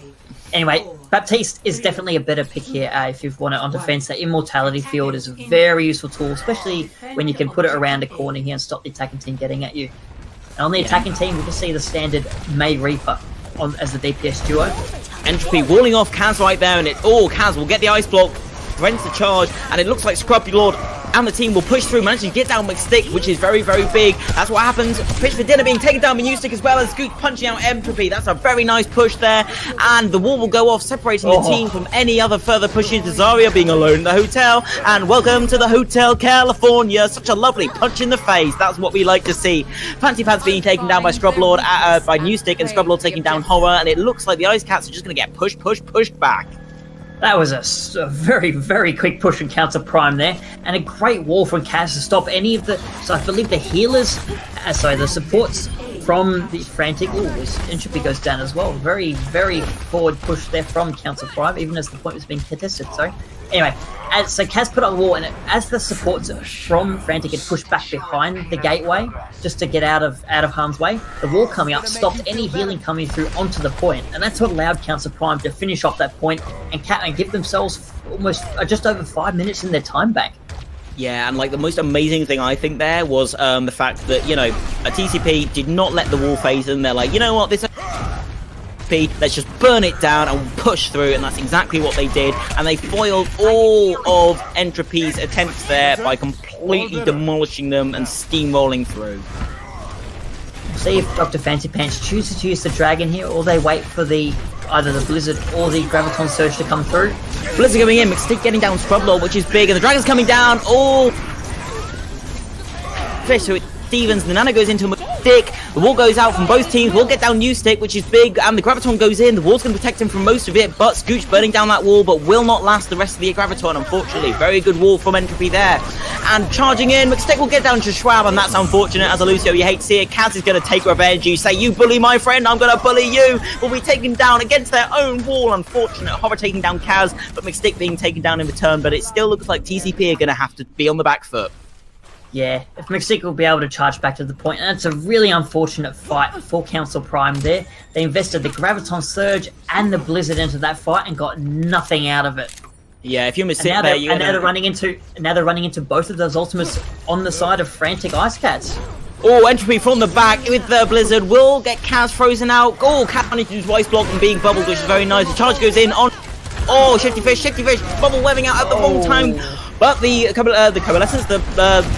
Anyway, Baptiste is definitely a better pick here if you want it on defense. That Immortality Field is a very useful tool, especially when you can put it around a corner here and stop the attacking team getting at you. And on the attacking team, we can see the standard May Reaper as the DPS duo. Entropy walling off Kaz right there, and Kaz will get the ice block, prevents the charge, and it looks like Scrub Lord and the team will push through, managing to get down McStick, which is very, very big. That's what happens. Fish for Dinner being taken down by Newstick as well as Scoot punching out Entropy. That's a very nice push there, and the wall will go off, separating the team from any otother further pushes. Zarya being alone in the hotel, and welcome to the Hotel California. Such a lovely punch in the face. That's what we like to see. Fancy Pants being taken down by Scrub Lord, by Newstick, and Scrub Lord taking down Horror, and it looks like the Icecats are just going to get pushed back. That was a very, very quick push from Council Prime there, and a great wall from Kaz to stop any of the... So I believe the healers... the supports from the Frantic... Entropy goes down as well. Very, very forward push there from Council Prime, even as the point was being contested, sorry. Anyway, so Kaz put up a wall, and as the supports from Frantic had pushed back behind the gateway, just to get out of harm's way, the wall coming up stopped any healing coming through onto the point, and that's what allowed Council Prime to finish off that point and give themselves almost just over 5 minutes in their time back. Yeah, and like the most amazing thing I think there was the fact that, a TCP did not let the wall phase them. They're like, you know what, this... let's just burn it down and push through, and that's exactly what they did, and they foiled all of Entropy's attempts there by completely demolishing them and steamrolling through. See if Dr. Fancy Pants chooses to use the Dragon here, or they wait for either the Blizzard or the Graviton Surge to come through. Blizzard coming in, McStick getting down Scrub Lord, which is big, and the Dragon's coming down. Fish, who Stevens. The Nano goes into Stick. The wall goes out from both teams. We'll get down New Stick, which is big, and the Graviton goes in. The wall's going to protect him from most of it, but Scooch burning down that wall, but will not last the rest of the Graviton, unfortunately. Very good wall from Entropy there. And charging in, McStick will get down to Schwab, and that's unfortunate. As a Lucio, you hate to see it. Kaz is going to take revenge. You say, you bully my friend, I'm going to bully you. Will be taken down against their own wall. Unfortunate. Horror taking down Kaz, but McStick being taken down in return, but it still looks like TCP are going to have to be on the back foot. Yeah, if McStick will be able to charge back to the point, and it's a really unfortunate fight for Council Prime there. They invested the Graviton Surge and the Blizzard into that fight and got nothing out of it. Yeah, if you're And now they're running into both of those ultimates on the side of Frantic Icecats. Oh, Entropy from the back with the Blizzard will get Kaz frozen out. Oh, Kaz managed to use Ice Block and being bubbled, which is very nice. The charge goes in on... Oh, Shifty Fish, bubble webbing out at the wrong time. But the Coalescence, the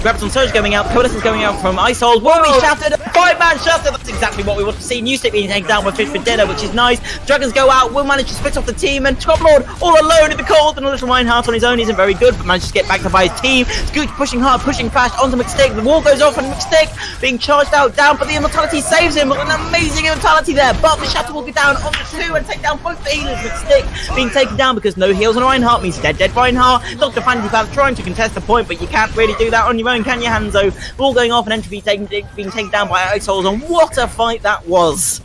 Graviton Surge going out, the Coalescence going out from Icehold will be shattered. 5-man shutter, that's exactly what we want to see. New Stick being taken down with Fish for dinner, which is nice. Dragons go out, will manage to split off the team, and Top Lord all alone in the cold, and a little Reinhardt on his own isn't very good, but manages to get back by his team. Scooch pushing hard, pushing fast onto McStick. The wall goes off, and McStick being charged out, down, but the Immortality saves him. An amazing Immortality there, but the shatter will go down onto 2 and take down both the healers. McStick being taken down because no heals on Reinhardt means dead Reinhardt. Dr. Frantic trying to contest the point, but you can't really do that on your own, can you, Hanzo? Ball going off and Entropy being taken down by Iceholes, and what a fight that was!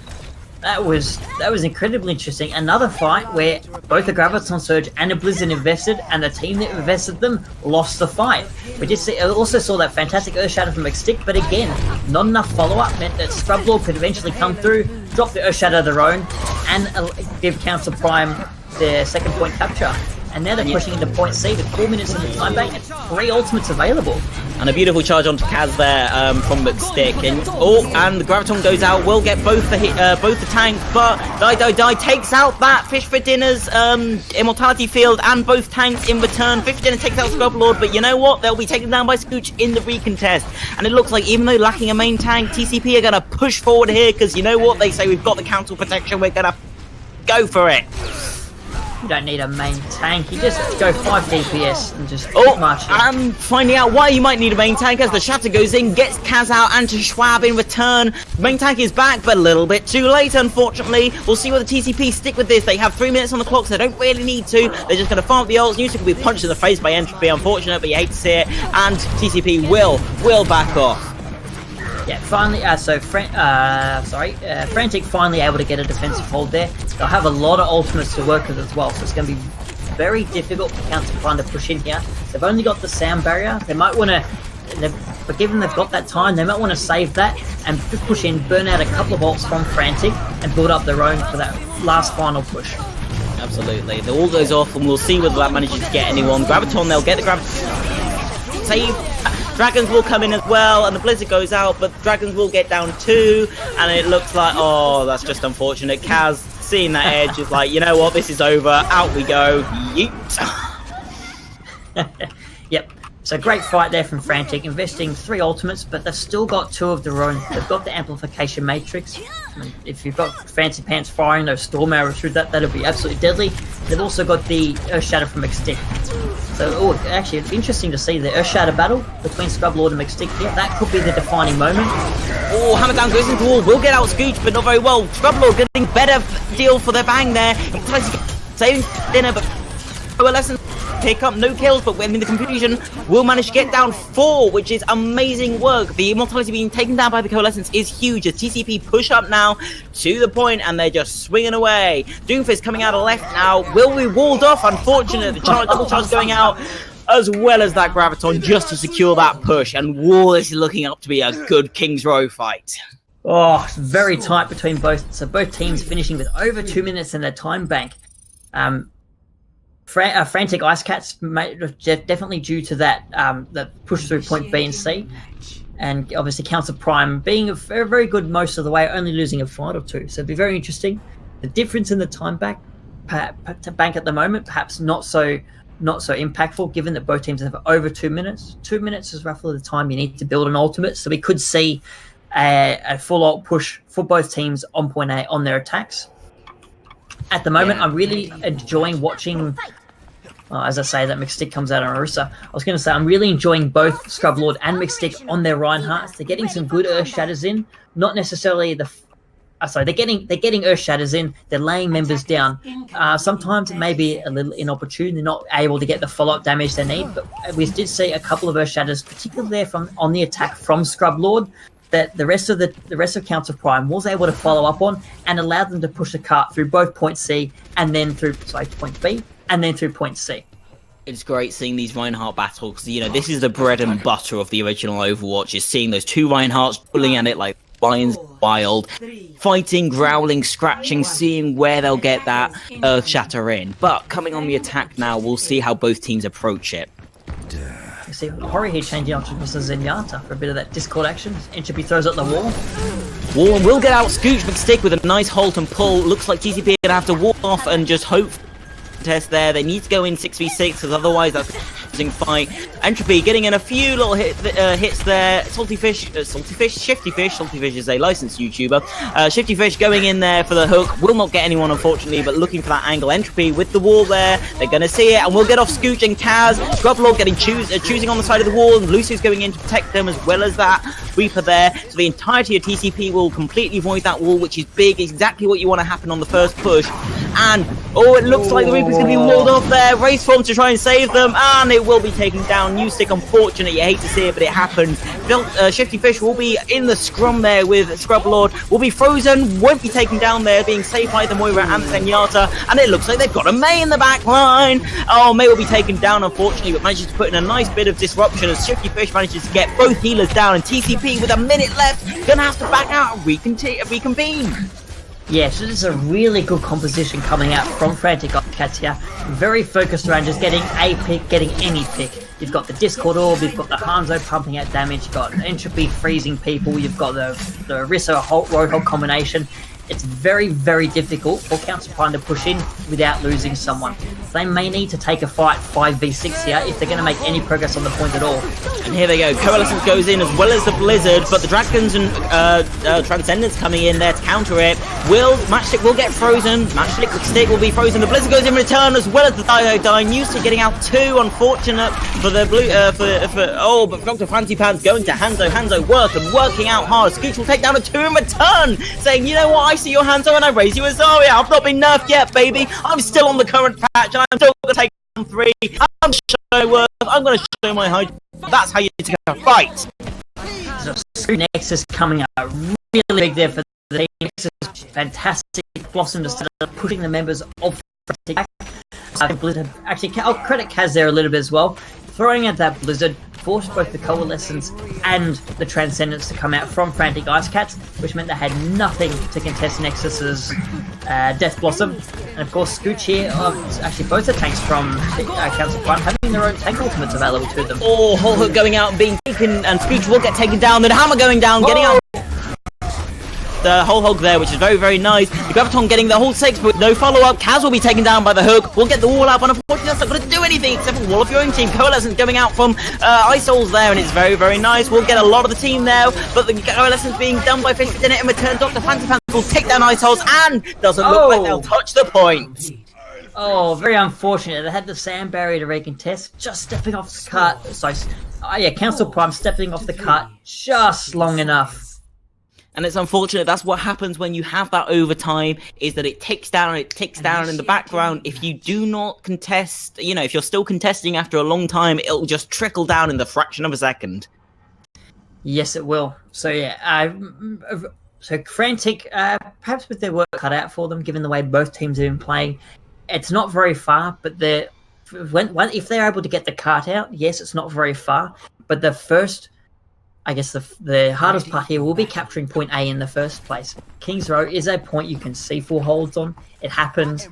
That was incredibly interesting. Another fight where both the Graviton Surge and the Blizzard invested, and the team that invested them lost the fight. We did also saw that fantastic Earth Shatter from McStick, but again, not enough follow-up meant that Scrublord could eventually come through, drop the Earth Shatter of their own, and give Council Prime their second point capture. And now they're pushing into point C with 4 minutes in the time bank and 3 ultimates available. And a beautiful charge onto Kaz there from McStick. And the Graviton goes out, will get both the tanks, but Die takes out that Fish for Dinner's Immortality Field and both tanks in return. Fish for Dinner takes out Scrub Lord, but you know what? They'll be taken down by Scooch in the recontest. And it looks like even though lacking a main tank, TCP are going to push forward here because you know what? They say we've got the council protection, we're going to go for it. You don't need a main tank, you just go 5 DPS and just march in. I'm finding out why you might need a main tank as the shatter goes in, gets Kaz out and to Schwab in return. Main tank is back, but a little bit too late, unfortunately. We'll see whether TCP stick with this. They have 3 minutes on the clock, so they don't really need to. They're just going to farm up the ults. Newstick will be punched in the face by Entropy, unfortunate, but you hate to see it. And TCP will back off. Yeah, finally, Frantic finally able to get a defensive hold there. They'll have a lot of ultimates to work with as well, so it's going to be very difficult for Council Prime to push in here. They've only got the sound barrier. They might want to, but given they've got that time, they might want to save that and push in, burn out a couple of ults from Frantic, and build up their own for that last final push. Absolutely. The wall goes off, and we'll see whether that manages to get anyone. Graviton, they'll get the Graviton. Save. Dragons will come in as well, and the Blizzard goes out, but Dragons will get down too, and it looks like, oh, that's just unfortunate. Kaz, seeing that edge, is like, you know what, this is over, out we go, yeet. Yep, so great fight there from Frantic, investing 3 ultimates, but they've still got 2 of their own. They've got the Amplification Matrix. If you've got Fancy Pants firing those Storm Arrows through that, that'll be absolutely deadly. They've also got the Earth Shatter from McStick. So, actually, it's interesting to see the Earth Shatter battle between Scrublord and McStick here. That could be the defining moment. Oh, Hammer Down goes into the wall. Will get out Scooch, but not very well. Scrublord getting better deal for their bang there. Saving dinner, but Coalescence pick up no kills, but when in the confusion, will manage to get down 4, which is amazing work. The Immortality being taken down by the Coalescence is huge as TCP push up now to the point, and they're just swinging away. Doomfist coming out of left now, will be walled off, unfortunate. The double charge going out, as well as that Graviton, just to secure that push, and Wall is looking up to be a good King's Row fight. Oh, it's very tight between both. So both teams finishing with over 2 minutes in their time bank. Frantic Icecats, definitely due to that that push through point B and C, and obviously Council Prime being very good most of the way, only losing a fight or 2. So it'd be very interesting. The difference in the time bank at the moment, perhaps not so impactful, given that both teams have over 2 minutes. 2 minutes is roughly the time you need to build an ultimate, so we could see a full ult push for both teams on point A on their attacks. At the moment, I'm really enjoying watching As I say, that McStick comes out on Orisa. I was going to say, I'm really enjoying both Scrublord and McStick on their Reinhardts. They're getting some good Earth Shatters in. Not necessarily they're getting Earth Shatters in. They're laying members down. Sometimes it may be a little inopportune. They're not able to get the follow-up damage they need. But we did see a couple of Earth Shatters, particularly there on the attack from Scrublord, that the rest of Council Prime was able to follow up on and allowed them to push the cart through both point C and then through point B and then through point C. It's great seeing these Reinhardt battles. This is the bread and butter of the original Overwatch, is seeing those two Reinhardts pulling at it like lions wild, fighting, growling, scratching, seeing where they'll get that Earth Shatter in. But coming on the attack now, we'll see how both teams approach it. You see Hori here changing out to Mr. Zenyatta for a bit of that Discord action. Entropy throws up the wall. Wall will get out Scooch McStick with a nice halt and pull. Looks like TCP are going to have to walk off and just hope test there. They need to go in 6v6 because otherwise that's a fight. Entropy getting in a few little hits there. Shifty Fish is a licensed YouTuber. Shifty Fish going in there for the hook. Will not get anyone unfortunately, but looking for that angle. Entropy with the wall there. They're going to see it and we'll get off Scooch and Kaz. Scrublord getting choosing on the side of the wall, and Lucy's going in to protect them as well as that Reaper there. So the entirety of TCP will completely void that wall, which is big, exactly what you want to happen on the first push. And it looks like the Reaper's going to be walled off there. Race form to try and save them, and it will be taken down. New stick, unfortunate, you hate to see it, but it happens. Shifty Fish will be in the scrum there with Scrublord, will be frozen, won't be taken down there, being saved by the Moira and the Zenyatta, and it looks like they've got a Mei in the back line. Mei will be taken down, unfortunately, but manages to put in a nice bit of disruption as Shifty Fish manages to get both healers down, and TCP with a minute left, gonna have to back out and reconvene. Yeah, so this is a really good composition coming out from Frantic Icecats here. Very focused around just getting a pick, getting any pick. You've got the Discord Orb, you've got the Hanzo pumping out damage, you've got Entropy freezing people, you've got the Orisa Roadhog combination. It's very, very difficult for Council Prime to push in without losing someone. They may need to take a fight 5v6 here if they're going to make any progress on the point at all. And here they go. Coalescence goes in as well as the Blizzard, but the Dragons and Transcendence coming in there to counter it. Matchstick will get frozen. Matchstick will be frozen. The Blizzard goes in return as well as the Diodyne. Used to getting out two. Unfortunate for the blue. But Dr. Fancy Pants going to Hanzo. Hanzo working out hard. Scooch will take down a two in return, saying, you know what? I see your Hanzo and I raise you a Zarya. I've not been nerfed yet, baby. I'm still on the current patch and I'm still going to take down three. I'm going to show my height. That's how you take a fight. So Nexus coming out really big there for the Nexus. Fantastic. Blossom to start pushing the members of Frantic. Blizzard. Actually, I'll credit Kaz there a little bit as well. Throwing at that Blizzard forced both the Coalescence and the Transcendence to come out from Frantic Icecats, which meant they had nothing to contest Nexus's Death Blossom. And of course, Scooch here, actually both the tanks from Council Prime having their own tank ultimates available to them. Whole hook going out and being taken, and Scooch will get taken down. The Hammer going down, getting out. The whole hog there, which is very, very nice. The Graviton getting the whole 6, but no follow-up. Kaz will be taken down by the hook. We'll get the wall out, but unfortunately that's not going to do anything except for wall of your own team. Coalescence going out from Ice Souls there, and it's very, very nice. We'll get a lot of the team there, but the Coalescence being done by Fish in it in return. Dr. Fancy Pants will take down Ice Souls, and doesn't look like they'll touch the point. Oh, very unfortunate. They had the sand barrier to recontest, just stepping off the cart. Council Prime stepping off the cart just long enough. And it's unfortunate. That's what happens when you have that overtime, is that it ticks down in the background. If you do not contest, if you're still contesting after a long time, it'll just trickle down in the fraction of a second. Yes, it will. So yeah, so Frantic, perhaps with their work cut out for them, given the way both teams have been playing. It's not very far, but if they're able to get the cart out, yes, it's not very far. But the first, I guess the hardest part here will be capturing point A in the first place. King's Row is a point you can see full holds on. It happens.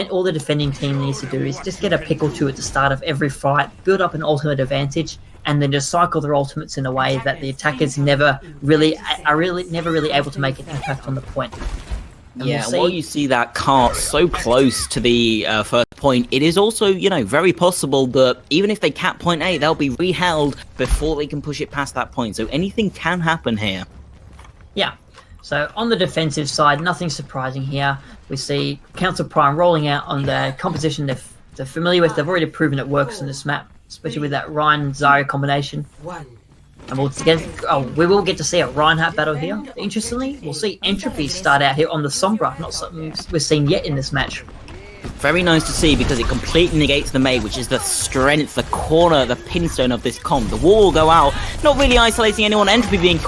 All the defending team needs to do is just get a pick or two at the start of every fight, build up an ultimate advantage, and then just cycle their ultimates in a way that the attackers never really able to make an impact on the point. And while you see that cart so close to the first point, it is also, very possible that even if they cap point A, they'll be reheld before they can push it past that point. So anything can happen here. Yeah. So on the defensive side, nothing surprising here. We see Council Prime rolling out on the composition they're familiar with. They've already proven it works in this map, especially with that Ryan-Zarya combination. And we will get to see a Reinhardt battle here. Interestingly, we'll see Entropy start out here on the Sombra, not something we've seen yet in this match. Very nice to see because it completely negates the Mei, which is the strength, the corner, the pinstone of this comp. The wall will go out, not really isolating anyone, Entropy being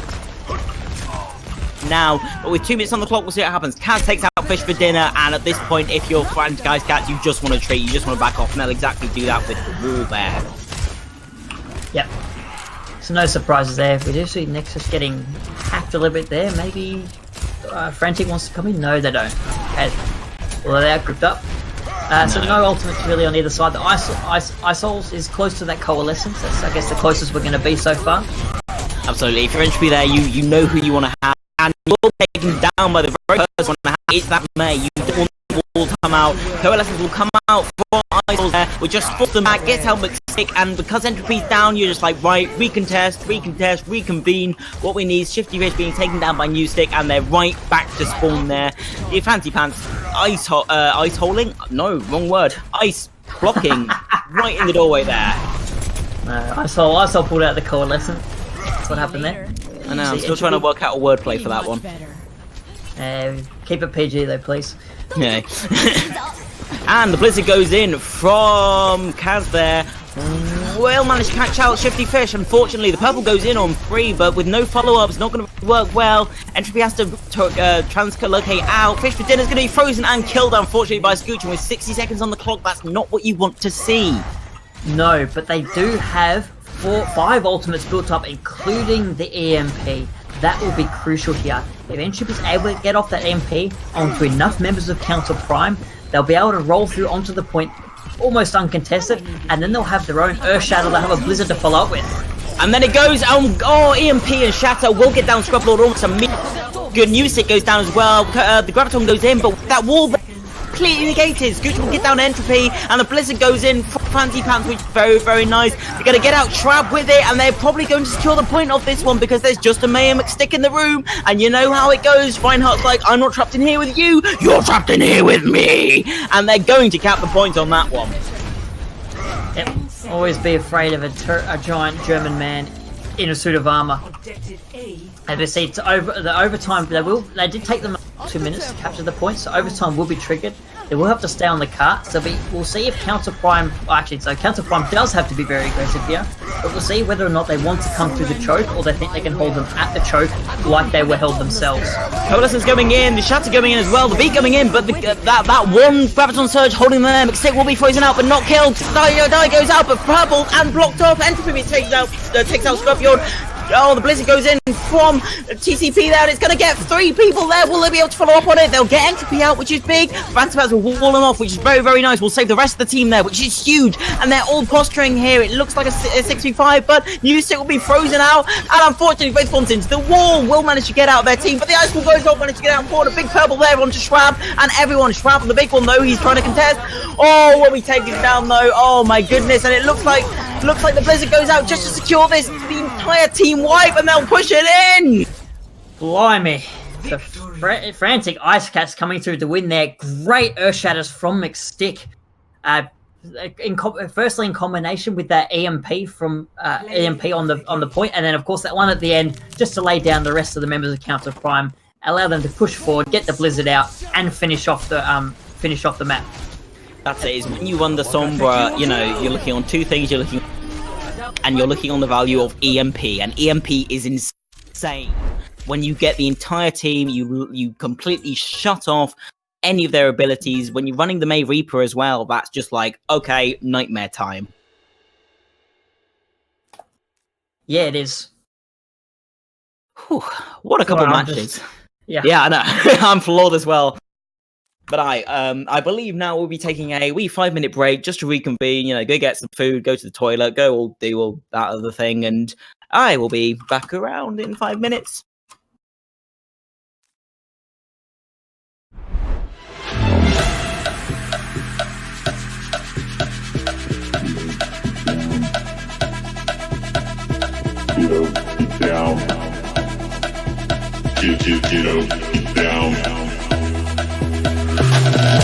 now, but with 2 minutes on the clock, we'll see what happens. Kaz takes out Fish for dinner, and at this point, if you're Frantic Icecats, you just want to treat, you just want to back off, and they'll exactly do that with the wall there. Yep. So no surprises there. We do see Nexus getting hacked a little bit there. Maybe Frantic wants to come in? No, they don't. Well, they're grouped up. So no ultimates really on either side. The Isols is close to that Coalescence. That's, I guess, the closest we're going to be so far. Absolutely. If you're Entropy there, you know who you want to have. And you're taken down by the very first one to have. It's that Mei. You don't want the wall to come out. Coalescence will come out from Isols there. We just force them back, get out McStick, and because Entropy's down, you're just like, right, reconvene. What we need is Shifty Fish being taken down by New Stick, and they're right back to spawn there. The Fancy Pants ice holing? No, wrong word. Ice blocking right in the doorway there. Isol pulled out the Coalescent. That's what happened there. I know, I'm still trying to work out a wordplay for that one. Keep it PG though, please. Yeah. And the Blizzard goes in from Kaz there. Will manage to catch out Shifty Fish. Unfortunately, the purple goes in on 3, but with no follow-ups, not going to work well. Entropy has to transcolocate out. Fish for dinner's going to be frozen and killed, unfortunately, by Scooch. And with 60 seconds on the clock, that's not what you want to see. No, but they do have 5 ultimates built up, including the EMP. That will be crucial here. If Entropy's able to get off that EMP onto enough members of Council Prime, they'll be able to roll through onto the point almost uncontested, and then they'll have their own Earth Shatter. They'll have a Blizzard to follow up with. And then it goes, EMP and Shatter will get down Scrub Lord almost immediately. Good news, it goes down as well. The Graviton goes in, but that wall completely negated. Scooch will get down Entropy, and the Blizzard goes in for Fancy Pants, which is very, very nice. They're going to get out Trap with it, and they're probably going to secure the point of this one because there's just a Mei and McStick in the room, and you know how it goes. Reinhardt's like, I'm not trapped in here with you, you're trapped in here with me, and they're going to cap the point on that one. Yep. Always be afraid of a giant German man in a suit of armor. As we see, the overtime, they did take them 2 minutes to capture the point, so overtime will be triggered. They will have to stay on the cart, so we'll see if Council Prime, Council Prime does have to be very aggressive here, but we'll see whether or not they want to come through the choke, or they think they can hold them at the choke like they were held themselves. Coalescence going in, the Shatter going in as well, the beat coming in, but that one Graviton Surge holding them there. McStick will be frozen out but not killed. Die goes out, but purple and blocked off. Entropy takes out Scorpion. Oh, the Blizzard goes in from TCP there, and it's going to get 3 people there. Will they be able to follow up on it? They'll get Entropy out, which is big. Phantom Bats will wall them off, which is very, very nice. We'll save the rest of the team there, which is huge. And they're all posturing here. It looks like a 6v5, but New Stick will be frozen out. And unfortunately, both forms into the wall will manage to get out of their team, but the Ice Wall goes off, manage to get out forward. A big purple there onto Schwab, and everyone. Schwab on the big one, though. He's trying to contest. Oh, will we take him down, though? Oh, my goodness. And it looks like the Blizzard goes out just to secure this. The entire team wipe, and they'll push it in. Blimey. The Frantic Icecats coming through to win there. Great Earth Shatters from McStick. Firstly, in combination with that EMP from EMP on the point, and then of course that one at the end, just to lay down the rest of the members of Council Prime, allow them to push forward, get the Blizzard out, and finish off the map. That's it. Is when you run the Sombra, you know, you're looking on 2 things. You're looking on the value of EMP, and EMP is insane. When you get the entire team, you completely shut off any of their abilities. When you're running the Mei Reaper as well, that's just like, okay, nightmare time. Yeah, it is. Whew, what a couple matches. Yeah, I know. I'm flawed as well. But I believe now we'll be taking a wee 5-minute break just to reconvene, you know, go get some food, go to the toilet, do all that other thing, and I will be back around in 5 minutes. Get down. Get down.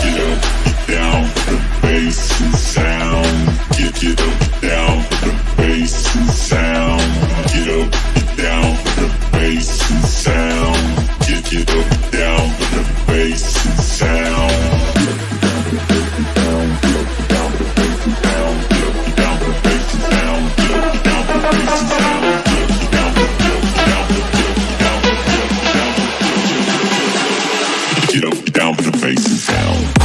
Get up, get down, the bass. bass and sound. Get up, down, put the bass and sound. Get up, get down, put the bass and sound. Get up, down, put the bass and sound. Get up, down, put the bass and sound.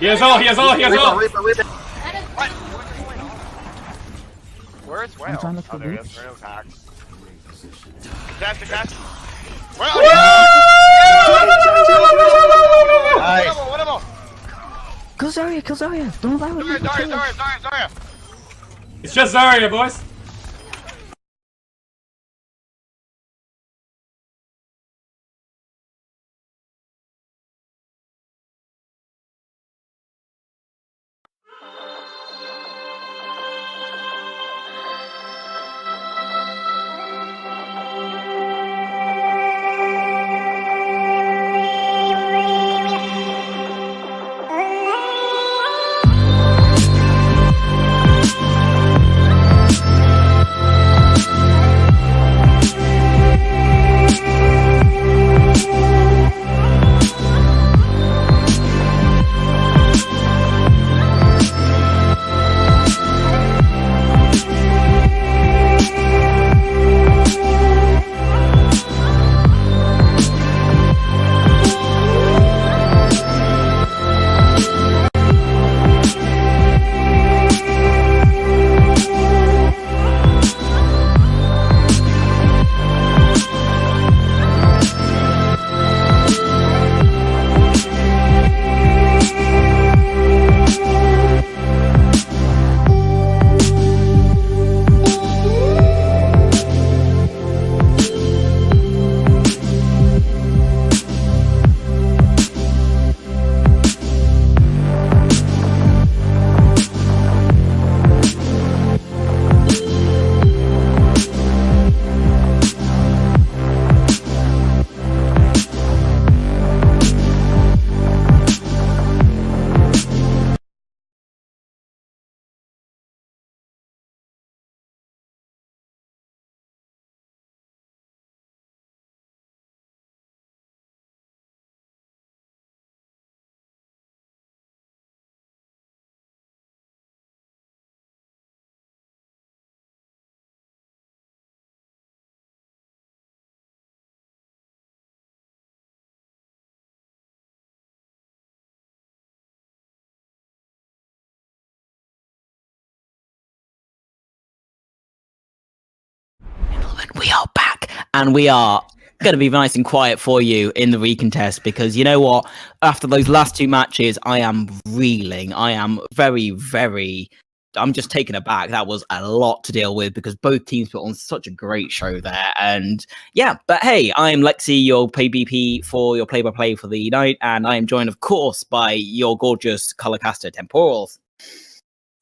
He has all. Reaper. What? Where's Whale? Oh, there he is. Whale's hacked. Contest. Well, nice. What? Kill Zarya. Don't allow it. Zarya. It's just Zarya, boys. and we are going to be nice and quiet for you in the recontest, because you know what? After those last 2 matches, I am reeling. I am I'm just taken aback. That was a lot to deal with because both teams put on such a great show there. And yeah, but hey, I'm Lexi, your PvP for your play-by-play for the night, and I am joined, of course, by your gorgeous colorcaster, Temporals.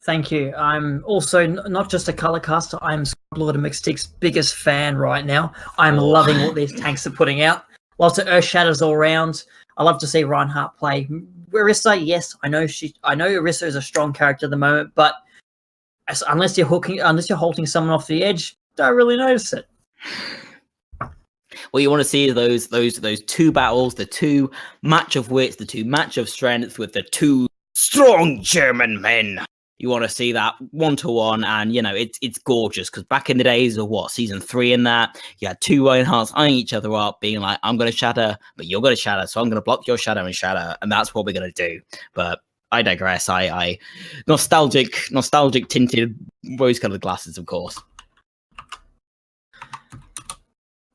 Thank you. I'm also not just a color caster, I'm Lord of Mystic's biggest fan right now. I'm loving what these tanks are putting out. Lots of Earth Shatters all around. I love to see Reinhardt play. Orisa, yes, I know Orisa is a strong character at the moment, but unless you're holding someone off the edge, don't really notice it. What you want to see is those 2 battles, the 2 match of wits, the 2 match of strength with the 2 strong German men. You want to see that 1-to-1, and you know it's gorgeous, because back in the days of season 3 and that, you had 2 Reinhardts eyeing each other up, being like, I'm going to shatter, but you're going to shatter, so I'm going to block your shadow and shatter, and that's what we're going to do. But I digress. I nostalgic tinted rose-colored glasses, of course.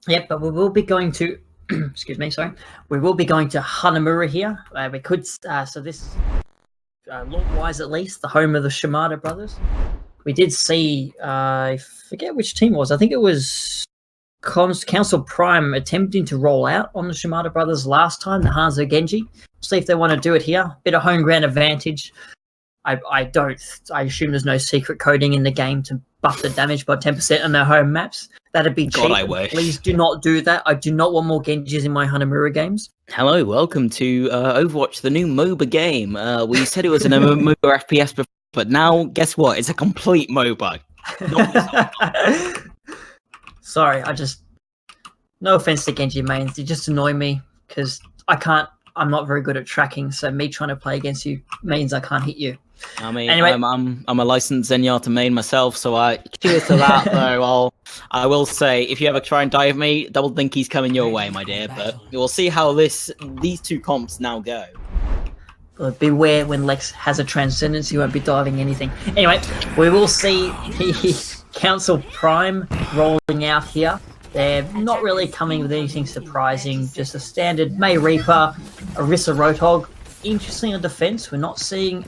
Yep, but we will be going to excuse me, sorry. We will be going to Hanamura here. We could so this. Lore-wise, at least, the home of the Shimada brothers. We did see, I forget which team it was. I think it was Council Prime attempting to roll out on the Shimada brothers last time, the Hanzo Genji. See if they want to do it here. Bit of home ground advantage. I assume there's no secret coding in the game to buff the damage by 10% on their home maps. That'd be cheap. I wish. Please do not do that. I do not want more Genjis in my Hanamura games. Hello, welcome to Overwatch, the new MOBA game. We said it was an MOBA FPS before, but now, guess what? It's a complete MOBA. Sorry, no offense to Genji mains, they just annoy me, because I'm not very good at tracking, so me trying to play against you means I can't hit you. I mean, anyway, I'm a licensed Zenyatta main myself, so cheers to that. Though I will say, if you ever try and dive me, double dinky's coming your way, my dear. But we'll see how these 2 comps now go. But beware, when Lex has a transcendence, he won't be diving anything. Anyway, we will see the Council Prime rolling out here. They're not really coming with anything surprising, just a standard May Reaper, Orisa Roadhog. Interesting on defense, we're not seeing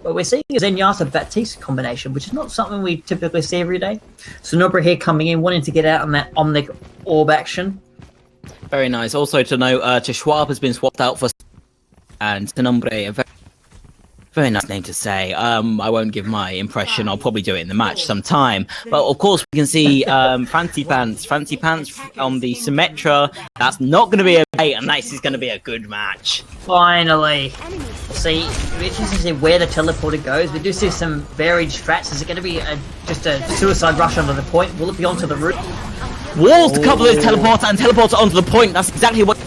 we're seeing a Zenyatta Baptiste combination, which is not something we typically see every day. Sonobra here coming in, wanting to get out on that Omnic Orb action. Very nice. Also to note, Schwab has been swapped out for, and Tenombre, a very nice name to say. I won't give my impression. I'll probably do it in the match sometime. But of course, we can see Fancy Pants on the Symmetra. That's not going to be okay, and this is going to be a good match. Finally. See, we're interested to see where the teleporter goes. We do see some varied strats. Is it going to be just a suicide rush onto the point? Will it be onto the roof? Walls to cover those teleporter and teleporter onto the point. That's exactly what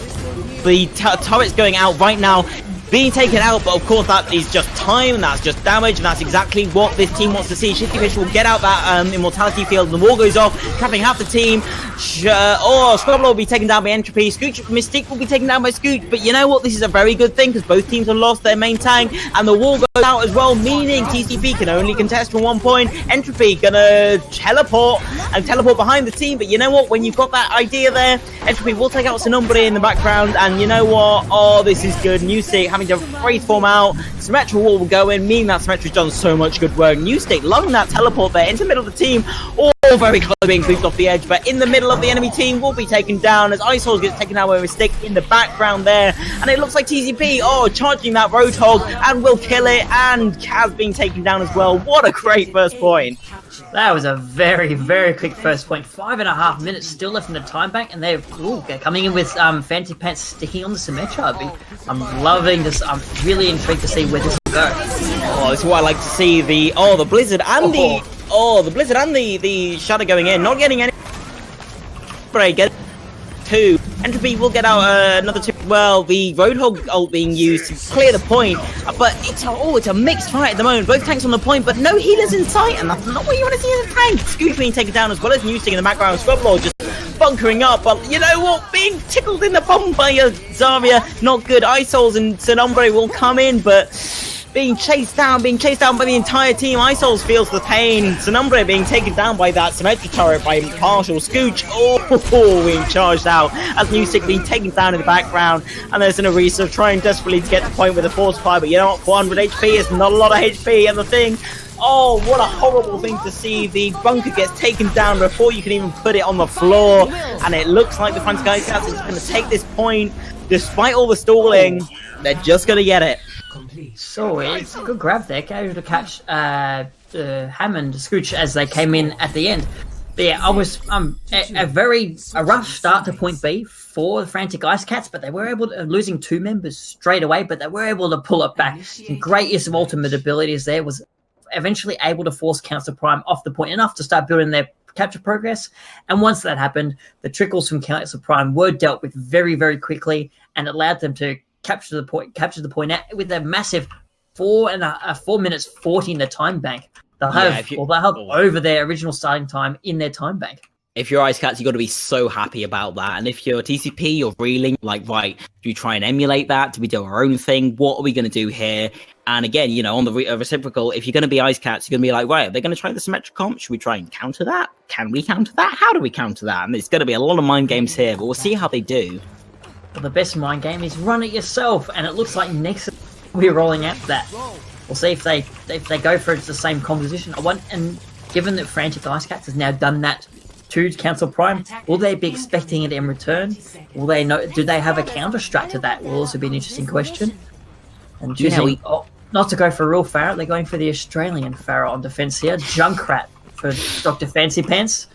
the turret's going out right now. Being taken out, but of course that is just time, and that's just damage, and that's exactly what this team wants to see. Shifty Fish will get out that immortality field, and the wall goes off, trapping half the team. Scrubble will be taken down by Entropy. Scooch Mystique will be taken down by Scooch, but you know what? This is a very good thing, because both teams have lost their main tank, and the wall goes out as well, meaning TCP can only contest from 1 point. Entropy gonna teleport behind the team, but you know what? When you've got that idea there, Entropy will take out Sonombre in the background, and you know what? Oh, this is good. New State having to freeze form out. Symmetra wall will go in, meaning that Symmetra's done so much good work. New State loving that teleport there into the middle of the team. All very close being booped off the edge, but in the middle of the enemy team will be taken down as Iceholes gets taken out with a stick in the background there. And it looks like TCP, charging that Roadhog and will kill it. And Kaz being taken down as well. What a great first point. That was a very, very quick first point. 5.5 minutes still left in the time bank, and they're coming in with Fancy Pants sticking on the Symmetra. I'm loving this. I'm really intrigued to see where this will go. Oh, this is what I like to see. The Blizzard and the Blizzard and the Shadow going in, not getting any break. Get 2. Entropy will get out another 2. Well, the Roadhog ult being used to clear the point, but it's a mixed fight at the moment. Both tanks on the point, but no healers in sight, and that's not what you want to see in a tank. Scooch being taken down as well as Newsting in the background. Scrublord just bunkering up, but you know what? Being tickled in the bum by Zarya, not good. Iceholes and Sonombre will come in, but being chased down by the entire team. Isols feels the pain. Sonumbre being taken down by that symmetric turret by Partial. Scooch, being charged out as Newsick being taken down in the background. And there's an Orisa trying desperately to get the point with a Force Fire, but you know what? 400 HP is not a lot of HP, and the thing. Oh, what a horrible thing to see. The bunker gets taken down before you can even put it on the floor. And it looks like the Frantic Icecats is going to take this point. Despite all the stalling, they're just going to get it. So it's a good grab there. Able to catch Hammond, Scooch as they came in at the end. But yeah, I was a rough start to point B for the Frantic Icecats, but they were able to, losing 2 members straight away, but they were able to pull it back. Some great use of ultimate abilities there, was eventually able to force Council Prime off the point enough to start building their capture progress. And once that happened, the trickles from Council Prime were dealt with very, very quickly, and allowed them to capture the point out with a massive 4 minutes 40 in the time bank. They'll have over their original starting time in their time bank. If you're Icecats, you've got to be so happy about that. And if you're TCP, you're reeling, like, right, do we try and emulate that? Do we do our own thing? What are we going to do here? And again, you know, on the reciprocal, if you're going to be Icecats, you're going to be like, right, are they going to try the symmetric comp? Should we try and counter that? Can we counter that? How do we counter that? And there's going to be a lot of mind games here, but we'll see how they do. But the best mind game is run it yourself, and it looks like next we're rolling out that. We'll see if they go for the same composition. And given that Frantic Icecats has now done that to Council Prime, will they be expecting it in return? Will they know? Do they have a counter strat to that? Will also be an interesting question. And choosing not to go for real Farrah, they're going for the Australian Farrah on defense here. Junkrat for Dr. Fancy Pants.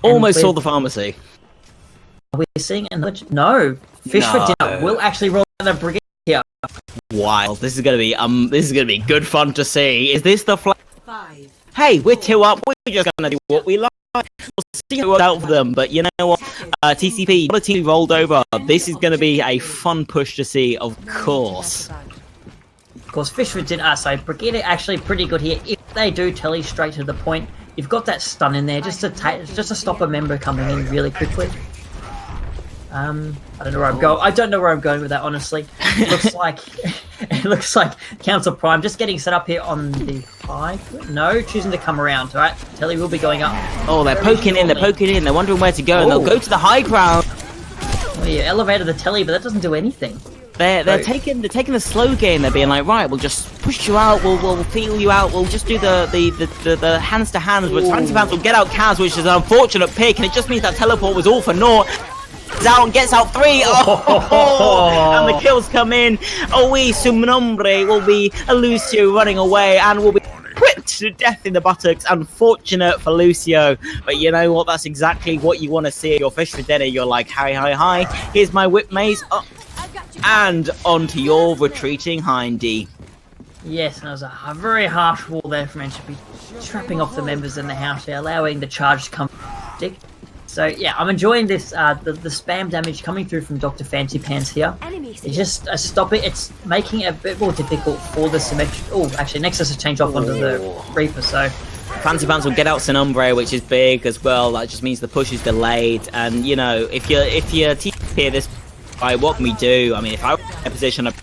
Almost saw the pharmacy. Are we seeing another? No, Fish for Dinner will actually roll out the brigade here. Wild. This is gonna be good fun to see. Is this the Hey, we're 2 up. We're just gonna do what we like. We'll see how it works out for them. But you know what? TCP, what a team rolled over. This is gonna be a fun push to see, of course. Of course, Fish for Dinner. So Brigade are actually pretty good here. If they do telly straight to the point, you've got that stun in there just to stop a member coming in really quickly. I don't know where I'm going. I don't know where I'm going with that, honestly. It looks like Council Prime just getting set up here on the high. No, choosing to come around. All right, Telly will be going up. Oh, they're poking in. They're wondering where to go, and they'll go to the high ground. Well, you elevated the Telly, but that doesn't do anything. They're taking the slow game. They're being like, right, we'll just push you out. We'll feel you out. We'll just do the hands to hands. But Fancy Pants will get out Kaz, which is an unfortunate pick, and it just means that teleport was all for naught. Out and gets out 3. And the kills come in. Su nombre will be Lucio running away and will be put to death in the buttocks. Unfortunate for Lucio, but you know what? That's exactly what you want to see. Your Fish for Dinner. You're like, hi. Here's my whip maze. And onto your retreating hindy. Yes, and there was a very harsh wall there from Entropy, trapping off the members in the house here, allowing the charge to come. So yeah, I'm enjoying this, the spam damage coming through from Dr. Fancy Pants here. It's just stop it. It's making it a bit more difficult for the symmetric. Oh, actually, Nexus has changed off onto the Reaper. So Fancy Pants will get out Sonumbre, which is big as well. That just means the push is delayed. And you know, if you're team here, this what can we do? I mean, if I were in a position of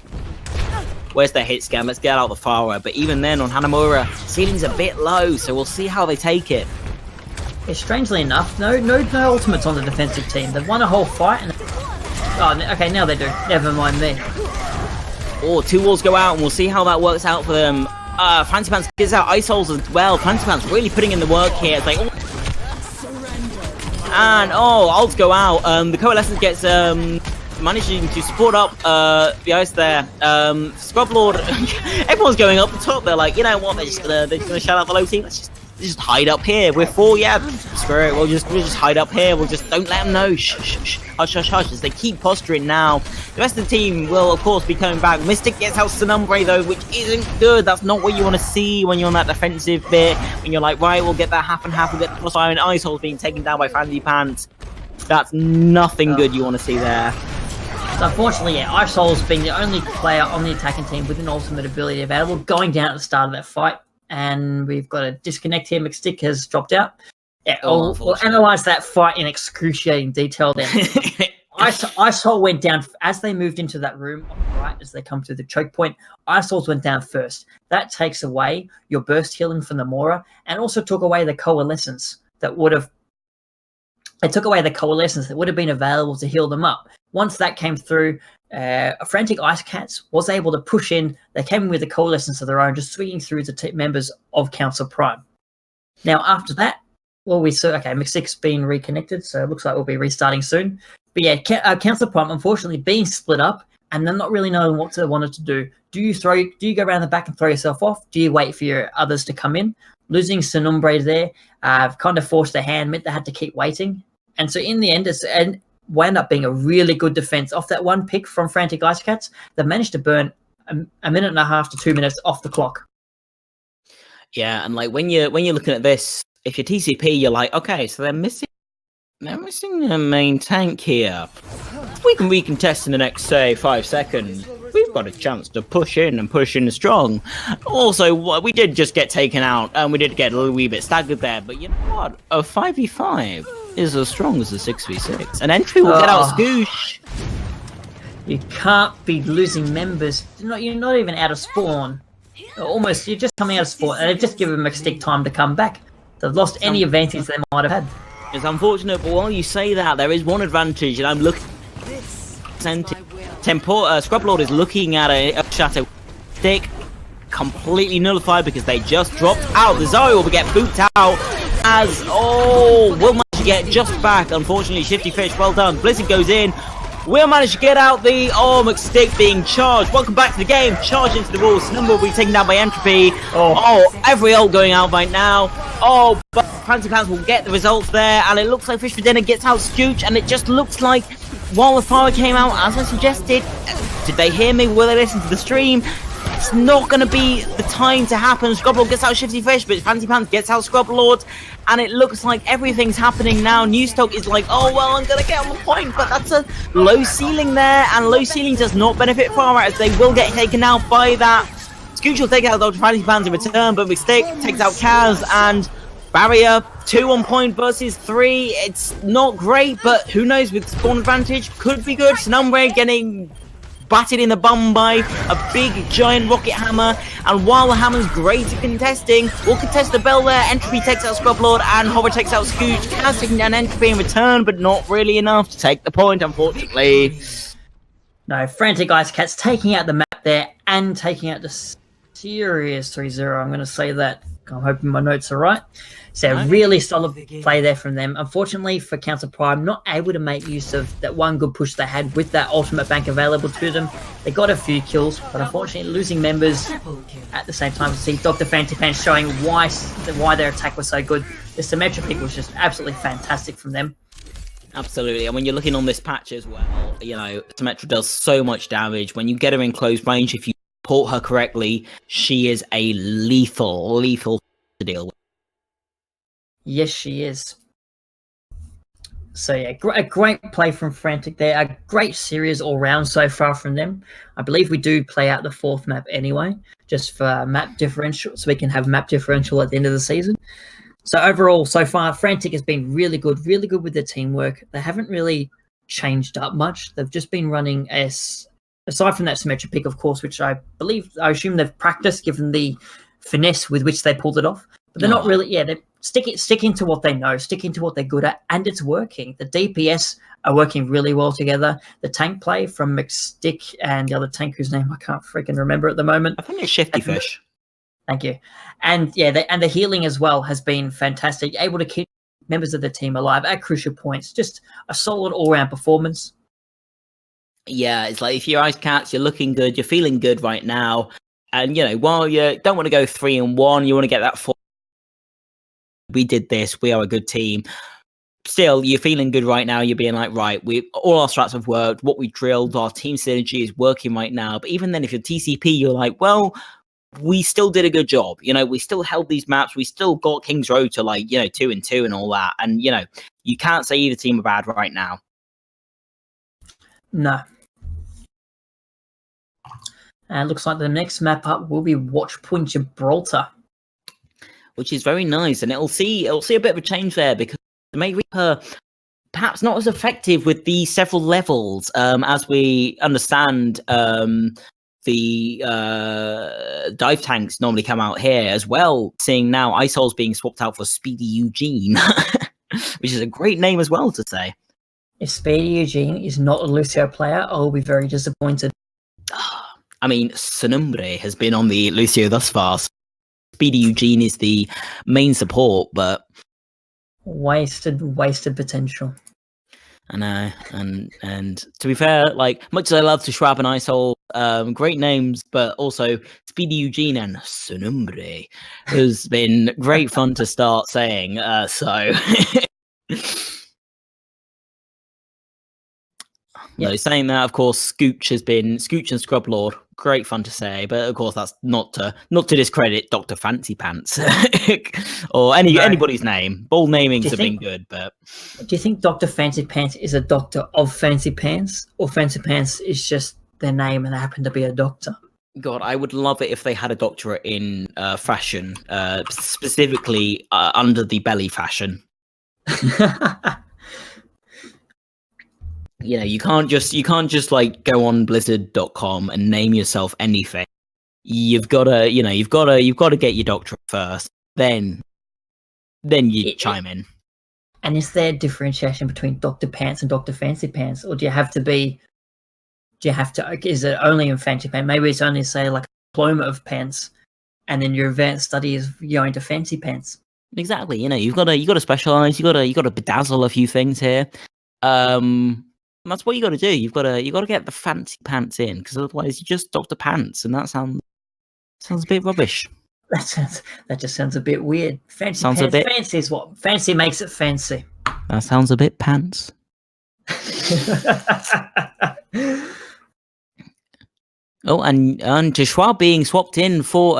where's their hit scan? Let's get out the Farah. But even then, on Hanamura, ceiling's a bit low, so we'll see how they take it. Yeah, strangely enough, no ultimates on the defensive team. They've won a whole fight. Okay, now they do. Never mind me. 2 walls go out, and we'll see how that works out for them. Fancy Pants gets out Ice-Holes as well. Fancy Pants really putting in the work here. It's like, and ults go out. The Coalescence gets managing to support up the ice there. Scrub Lord, everyone's going up the top. They're like, you know what? They're just gonna shout out the low team. Let's just hide up here. We're 4, screw it. We'll just hide up here. We'll just don't let them know. Shh. Hush. As they keep posturing now. The rest of the team will, of course, be coming back. Mystic gets out Sonumbre though, which isn't good. That's not what you want to see when you're on that defensive bit. When you're like, right, we'll get that half and half. We'll get the plus iron. Iceholes being taken down by Fancy Pants. That's nothing good you want to see there. So unfortunately, Iceholes being the only player on the attacking team with an ultimate ability available, going down at the start of that fight. And we've got a disconnect here. McStick has dropped out. Yeah, we'll analyse that fight in excruciating detail then. Ice went down as they moved into that room on the right as they come through the choke point. Ice went down first. That takes away your burst healing from the Mora and also took away the coalescence that would have. It took away the coalescence that would have been available to heal them up. Once that came through, Frantic Icecats was able to push in. They came in with a coalescence of their own, just swinging through the members of Council Prime. Now, after that, well, we saw, okay, McStick's been reconnected, so it looks like we'll be restarting soon. But yeah, Council Prime, unfortunately, being split up, and they're not really knowing what they wanted to do. Do you go around the back and throw yourself off? Do you wait for your others to come in? Losing Sonumbre there kind of forced their hand, meant they had to keep waiting. And so in the end, it wound up being a really good defense. Off that one pick from Frantic Icecats, they managed to burn a minute and a half to 2 minutes off the clock. Yeah, and like when you're looking at this, if you're TCP, you're like, okay, so they're missing the main tank here. If we can recontest in the next, say, 5 seconds, we've got a chance to push in strong. Also, we did just get taken out, and we did get a little wee bit staggered there, but you know what? A 5v5 is as strong as a 6v6. An entry will get out Scoosh. You can't be losing members. You're not even out of spawn. Almost, you're just coming out of spawn, and they've just given McStick time to come back. They've lost any advantage they might have had. It's unfortunate, but while you say that, there is one advantage, and I'm looking. Scrublord is looking at a Shadow stick, completely nullified because they just dropped out. The Zarya will get booped out as will manage to get just back. Unfortunately, Shifty Fish, well done. Blizzard goes in. We'll manage to get out the McStick being charged. Welcome back to the game. Charge into the walls. Number will be taken down by Entropy. Every ult going out right now. But Frantic Pants will get the results there, and it looks like Fish for Dinner gets out Scooch, and it just looks like while the fire came out, as I suggested, did they hear me? Will they listen to the stream? It's not going to be the time to happen. Scrublord gets out Shifty Fish, but Fancy Pants gets out Scrublord, and it looks like everything's happening now. Newstoke is like, I'm going to get on the point, but that's a low ceiling there, and low ceiling does not benefit Far Right, as they will get taken out by that. Scooch will take out Dr. Fancy Pants in return, but McStick takes out Kaz, and Barrier, 2 on point versus 3. It's not great, but who knows, with spawn advantage, could be good. Sonumbre getting batted in the bum by a big giant rocket hammer, and while the hammer's great at contesting, will contest the bell there. Entropy takes out Scrublord, and Horror takes out Scooch. Kaz taking down Entropy in return, but not really enough to take the point, unfortunately. No, Frantic Icecats taking out the map there, and taking out the serious 3-0. I'm going to say that. I'm hoping my notes are right. So really solid play there from them. Unfortunately for Council Prime, not able to make use of that one good push they had with that ultimate bank available to them. They got a few kills, but unfortunately losing members at the same time. To see Dr. Fancy Pants showing why their attack was so good. The Symmetra pick was just absolutely fantastic from them. Absolutely, and when you're looking on this patch as well, Symmetra does so much damage. When you get her in close range, if you support her correctly, she is a lethal to deal with. Yes, she is. So yeah, a great play from Frantic there. A great series all round so far from them. I believe we do play out the 4th map anyway, just for map differential, so we can have map differential at the end of the season. So overall, so far, Frantic has been really good with their teamwork. They haven't really changed up much. They've just been running aside from that Symmetra pick, of course, which I assume they've practiced given the finesse with which they pulled it off. But they're not really, they're sticking to what they know, sticking to what they're good at, and it's working. The DPS are working really well together. The tank play from McStick and the other tank whose name I can't freaking remember at the moment. I think it's Shifty Fish. Thank you. And the healing as well has been fantastic. Able to keep members of the team alive at crucial points. Just a solid all-round performance. Yeah, it's like if you're Icecats, you're looking good, you're feeling good right now. And, while you don't want to go 3-1, you want to get that 4. We did this, we are a good team. Still, you're feeling good right now. You're being like, right, all our strats have worked. What we drilled, our team synergy is working right now. But even then, if you're TCP, you're like, well, we still did a good job. We still held these maps. We still got King's Road to 2-2 and all that. And, you can't say either team are bad right now. No. And looks like the next map up will be Watch Point Gibraltar, which is very nice, and it'll see a bit of a change there because the May Reaper perhaps not as effective with the several levels. As we understand, the dive tanks normally come out here as well, seeing now Isol's being swapped out for Speedy Eugene, which is a great name as well to say. If Speedy Eugene is not a Lucio player, I'll be very disappointed. I mean, Sunumbre has been on the Lucio thus far. Speedy Eugene is the main support, but Wasted potential. I know, and to be fair, like much as I love to Schwab and Isol, great names, but also Speedy Eugene and Sunumbre has been great fun to start saying. So, no, saying that, of course, Scooch and Scrub Lord, great fun to say, but of course that's not to discredit Dr. Fancy Pants or anybody's name. Bold namings have been good, but do you think Dr. Fancy Pants is a doctor of Fancy Pants, or Fancy Pants is just their name and they happen to be a doctor? God, I would love it if they had a doctorate in fashion, specifically under the belly fashion. You know, you can't just like go on blizzard.com and name yourself anything. You've got to get your doctorate first, then you chime in. And is there a differentiation between Dr. Pants and Dr. Fancy Pants, or is it only in Fancy Pants? Maybe it's only, say, like a diploma of pants, and then your advanced study is going to Fancy Pants. Exactly. You know, you've got to specialize. You got to bedazzle a few things here. That's what you got to do. You got to get the fancy pants in, because otherwise you're just Dr. Pants, and that sounds a bit rubbish. That just sounds a bit weird. Fancy is what fancy makes it fancy. That sounds a bit pants. Oh, and to Schwab being swapped in for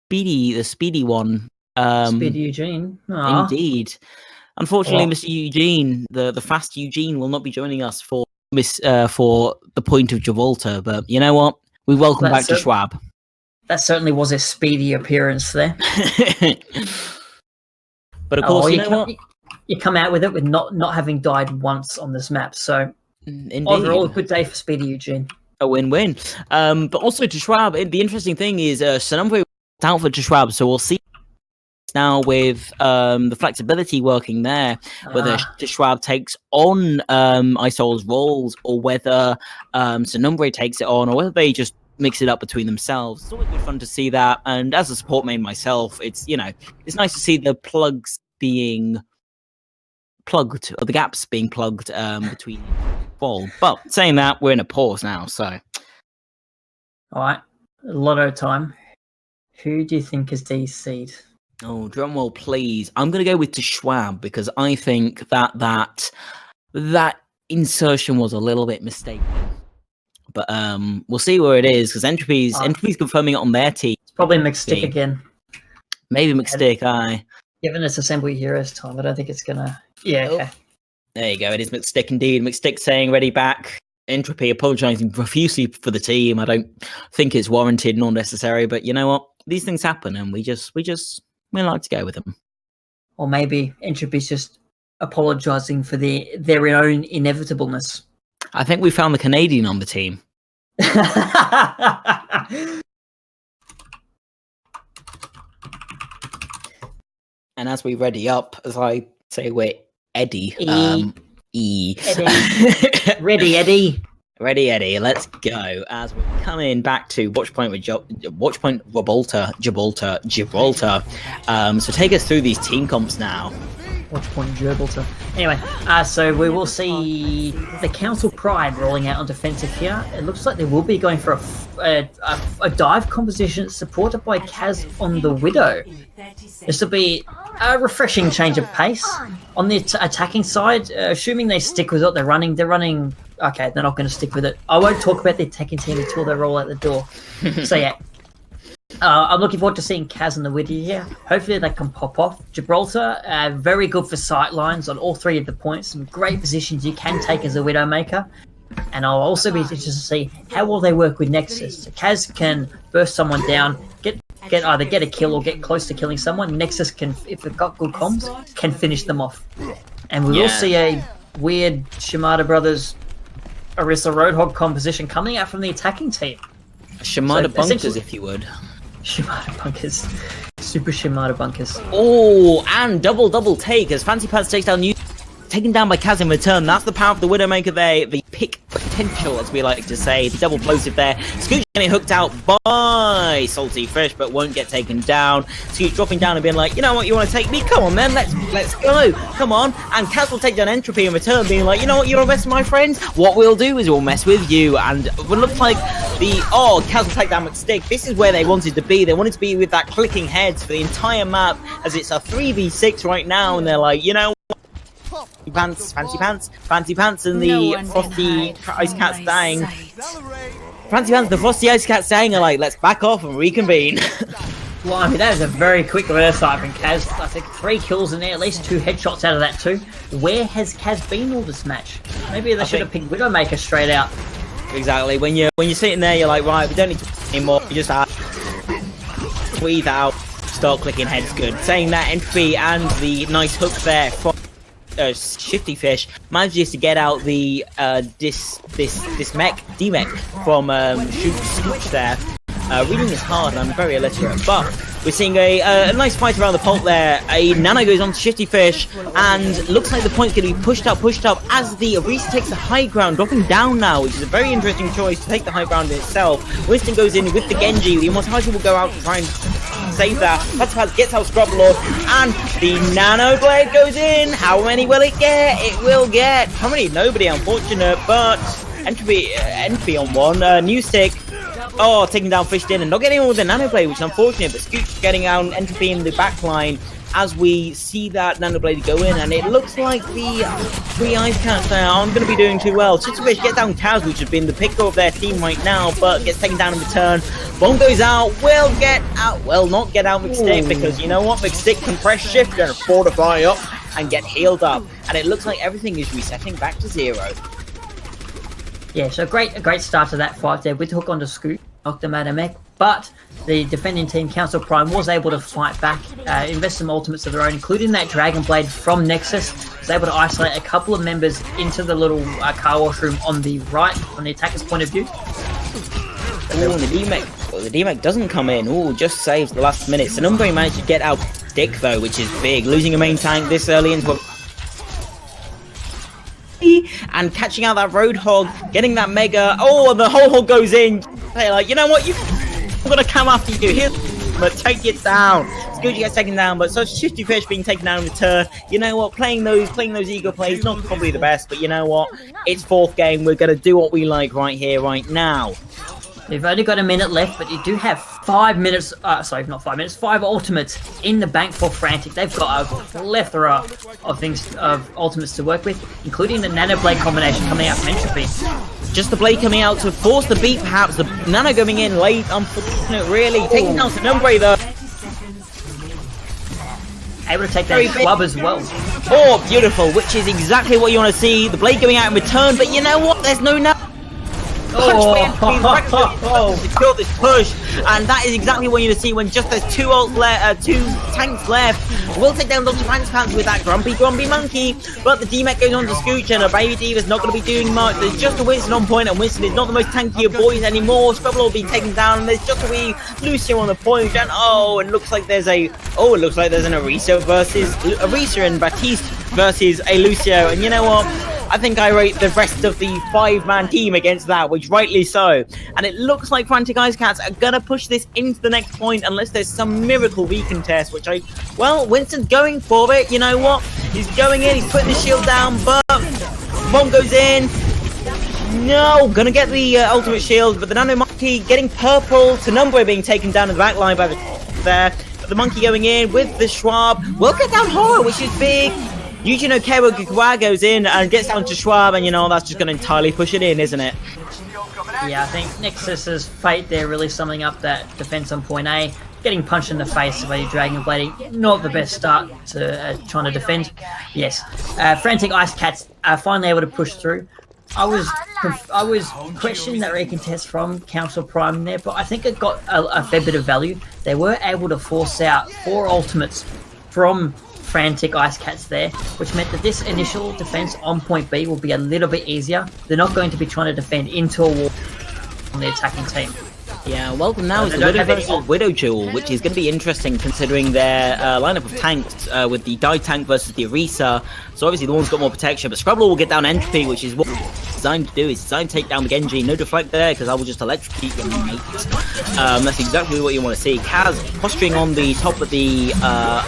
the speedy one. Speedy Eugene. Aww. Indeed. Unfortunately, Mr. Eugene, the fast Eugene, will not be joining us for the point of Gibraltar. But you know what? We welcome back to Schwab. That certainly was a speedy appearance there. But of course, you come out with it with not having died once on this map. So overall, a good day for Speedy Eugene. A win-win. But also to Schwab, the interesting thing is Sonumbre out for Schwab, so we'll see now with the flexibility working there, whether Schwab takes on Isol's roles, or whether Sonumbre takes it on, or whether they just mix it up between themselves. It's always good fun to see that, and as a support main myself, it's nice to see the plugs being plugged, or the gaps being plugged between ball. But saying that, we're in a pause now, so alright, lotto time. Who do you think is the seed? Oh, drumroll, please. I'm going to go with Schwab, because I think that insertion was a little bit mistaken. But we'll see where it is, because Entropy's confirming it on their team. It's probably McStick again. Maybe McStick, aye. Given it's Assembly Heroes time, I don't think it's going to... Yeah, okay. There you go, it is McStick indeed. McStick saying ready back. Entropy apologising profusely for the team. I don't think it's warranted nor necessary, but you know what? These things happen, and we like to go with them. Or maybe Entropy's just apologising for their own inevitableness. I think we found the Canadian on the team. And as we ready up, as I say, we're Eddie. Eddie. Ready, Eddie. Ready, Eddie. Let's go. As we're coming back to Watchpoint with Watchpoint Gibraltar. So take us through these team comps now. Watchpoint Gibraltar. Anyway, so we will see the Council Pride rolling out on defensive here. It looks like they will be going for a dive composition supported by Kaz on the Widow. This will be a refreshing change of pace. On the attacking side, assuming they stick with what they're running. Okay, they're not going to stick with it. I won't talk about the attacking team until they roll out the door. So yeah, I'm looking forward to seeing Kaz and the Widow here. Hopefully they can pop off. Gibraltar, very good for sight lines on all three of the points. Some great positions you can take as a Widowmaker. And I'll also be interested to see how will they work with Nexus. So Kaz can burst someone down, either get a kill or get close to killing someone. Nexus can, if they've got good comms, can finish them off. And we will see weird Shimada Brothers Orisa Roadhog composition coming out from the attacking team. Shimada bunkers, if you would. Shimada bunkers. Super Shimada bunkers. Oh, and double take as Fancy Pants takes down taken down by Kaz in return. That's the power of the Widowmaker there. The pick potential, as we like to say. The double plosive there. Scooch getting hooked out by Salty Fish, but won't get taken down. Scooch dropping down and being like, you know what, you want to take me? Come on, man, let's go. Come on. And Kaz will take down Entropy in return, being like, you know what, you want to mess with my friends? What we'll do is we'll mess with you. And it looks like Kaz will take down McStick. This is where they wanted to be. They wanted to be with that clicking heads for the entire map, as it's a 3v6 right now, and they're like, you know, Fancy Pants, and the Frosty Icecats dying. Fancy Pants, the Frosty Icecats dying are like, let's back off and reconvene. Well, I mean, that is a very quick reverse side from Kaz. I think 3 kills in there, at least 2 headshots out of that too. Where has Kaz been all this match? Maybe they should have picked Widowmaker straight out. Exactly. When you're sitting there, you're like, right, we don't need to anymore. You just breathe out, start clicking heads. Good. Saying that, Entropy and the nice hook there from Shifty Fish manages to get out the this D-Mech from Scooch there. Reading is hard and I'm very illiterate, but we're seeing a nice fight around the pult there. A Nano goes on to Shifty Fish, and looks like the point's going to be pushed up as the Orisa takes the high ground, dropping down now, which is a very interesting choice to take the high ground in itself. Winston goes in with the Genji. The Immortality will go out to try and save that. Patapaz gets out Scrub Lord, and the Nano Blade goes in. How many will it get? It will get currently nobody, unfortunate, but Entropy on one. New Stick. Oh, taking down Fished in and not getting anyone with the Nano Blade, which is unfortunate, but Scooch getting down Entropy in the back line as we see that Nano Blade go in, and it looks like the 3 Icecats there aren't going to be doing too well. Shitsufish gets down Kaz, which has been the picker of their team right now, but gets taken down in return. Bomb goes out, will get out, well, not get out McStick, because you know what, McStick can press shift and fortify up and get healed up, and it looks like everything is resetting back to 0. Yeah, so a great start to that fight there with the hook onto Scoot, knocked them out of mech, but the defending team, Council Prime, was able to fight back, invest some ultimates of their own, including that Dragon Blade from Nexus. Was able to isolate a couple of members into the little car wash room on the right, from the attacker's point of view. Oh, the D-Mech doesn't come in. Oh, just saves the last minute. Sonumbre managed to get out Stick though, which is big. Losing a main tank this early into a and catching out that Roadhog, getting that Mega. Oh, and the whole hog goes in. They're like, you know what, I'm gonna come after you. Here, but take it down. Scoochie gets taken down, but so Shifty Fish being taken down in return. You know what, playing those ego plays, not probably the best, but you know what, it's 4th game. We're gonna do what we like right here, right now. You've only got a minute left, but you do have 5 minutes, 5 ultimates in the bank for Frantic. They've got a plethora of ultimates to work with, including the Nano Blade combination coming out from Entropy. Just the Blade coming out to force the beat, perhaps. The Nano going in late, unfortunate, really. Taking down Sonumbre though. Able to take that club as well. Oh, beautiful, which is exactly what you want to see. The Blade going out in return, but you know what? There's no secure this push, and that is exactly what you're going to see when just there's 2 tanks left. We'll take down Dr. Frank's Pants with that grumpy monkey, but the D-Mech goes on to Scooch, and a Baby Diva's not going to be doing much. There's just a Winston on point, and Winston is not the most tanky of boys anymore. Scrubble will be taken down, and there's just a wee Lucio on the point, and it looks like there's an Orisa versus Orisa and Baptiste versus a Lucio, and you know what? I think I rate the rest of the 5-man team against that, which rightly so. And it looks like Frantic Icecats are going to push this into the next point unless there's some miracle recontest, which Winston's going for it, you know what? He's going in, he's putting the shield down, but Bomb goes in. No, gonna get the ultimate shield, but the Nano Monkey getting purple, Sonumbre being taken down in the back line by the there. But the Monkey going in with the Schwab. Will get down Horror, which is big. Yujin Okero Gikwa goes in and gets down to Schwab, and you know, that's just going to entirely push it in, isn't it? Yeah, I think Nexus's fate there really summing up that defense on point A. Getting punched in the face by Dragon Blading, not the best start to trying to defend. Yes, Frantic Icecats are finally able to push through. I was questioning that recontest from Council Prime there, but I think it got a fair bit of value. They were able to force out 4 ultimates from Frantic Icecats there, which meant that this initial defense on point B will be a little bit easier. They're not going to be trying to defend into a wall on the attacking team. Yeah, welcome now is the Widow versus Widow duel, which is going to be interesting considering their lineup of tanks with the Die Tank versus the Orisa. So obviously the one's got more protection, but Scrubble will get down Entropy, which is what it's designed to do. It's designed to take down the Genji. No deflect there, because I will just electrocute your mate. That's exactly what you want to see. Kaz posturing on the top of the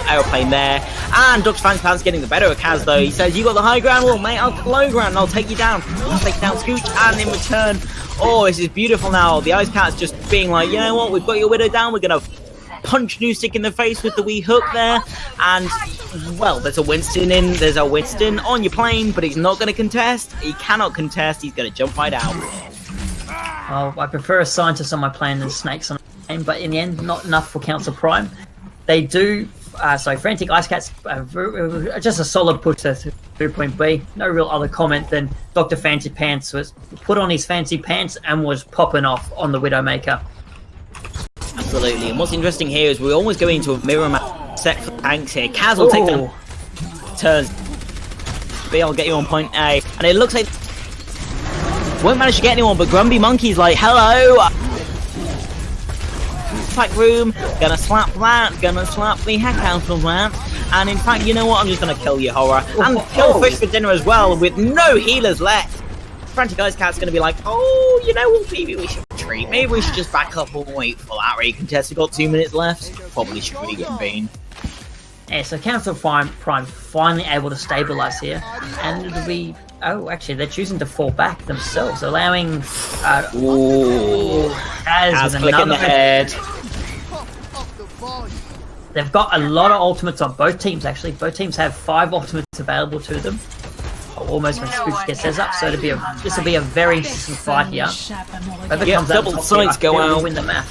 aeroplane there, and Dr. Fancy Pants getting the better of Kaz though. He says, you got the high ground, well mate, I'll the low ground, and I'll take you down. I'll take down Scooch, and in return, oh, this is beautiful now. The Icecats just being like, you know what, we've got your Widow down, we're going to punch New Stick in the face with the wee hook there. And, well, there's a Winston on your plane, but he's not going to contest. He cannot contest, he's going to jump right out. Oh, I prefer a Scientist on my plane than Snakes on my plane, but in the end, not enough for Council Prime. They do, Frantic Icecats, just a solid push to point B. No real other comment than Dr. Fancy Pants was put on his fancy pants and was popping off on the Widowmaker. Absolutely, and what's interesting here is we're almost going into a mirror match set for tanks here. Kaz will take them turns. B, I'll get you on point A, and it looks like won't manage to get anyone, but Grumpy Monkey's like, hello! Fight room, gonna slap that, gonna slap the heck out of that, and in fact, you know what, I'm just gonna kill you, Horror, and kill Fish for dinner as well, with no healers left. Frantic Icecat's gonna be like, oh, you know what, maybe we should retreat, maybe we should just back up and wait for that recontest. We've got 2 minutes left, probably should really get Bane. Yeah, so Council Prime finally able to stabilize here, and it'll be... Oh, actually, they're choosing to fall back themselves, allowing... Ooh, Kaz click in the head. They've got a lot of ultimates on both teams, actually. Both teams have 5 ultimates available to them. Almost when Scooch gets theirs up, so this will be a very interesting fight here. Yep, double sights go out. Win the map.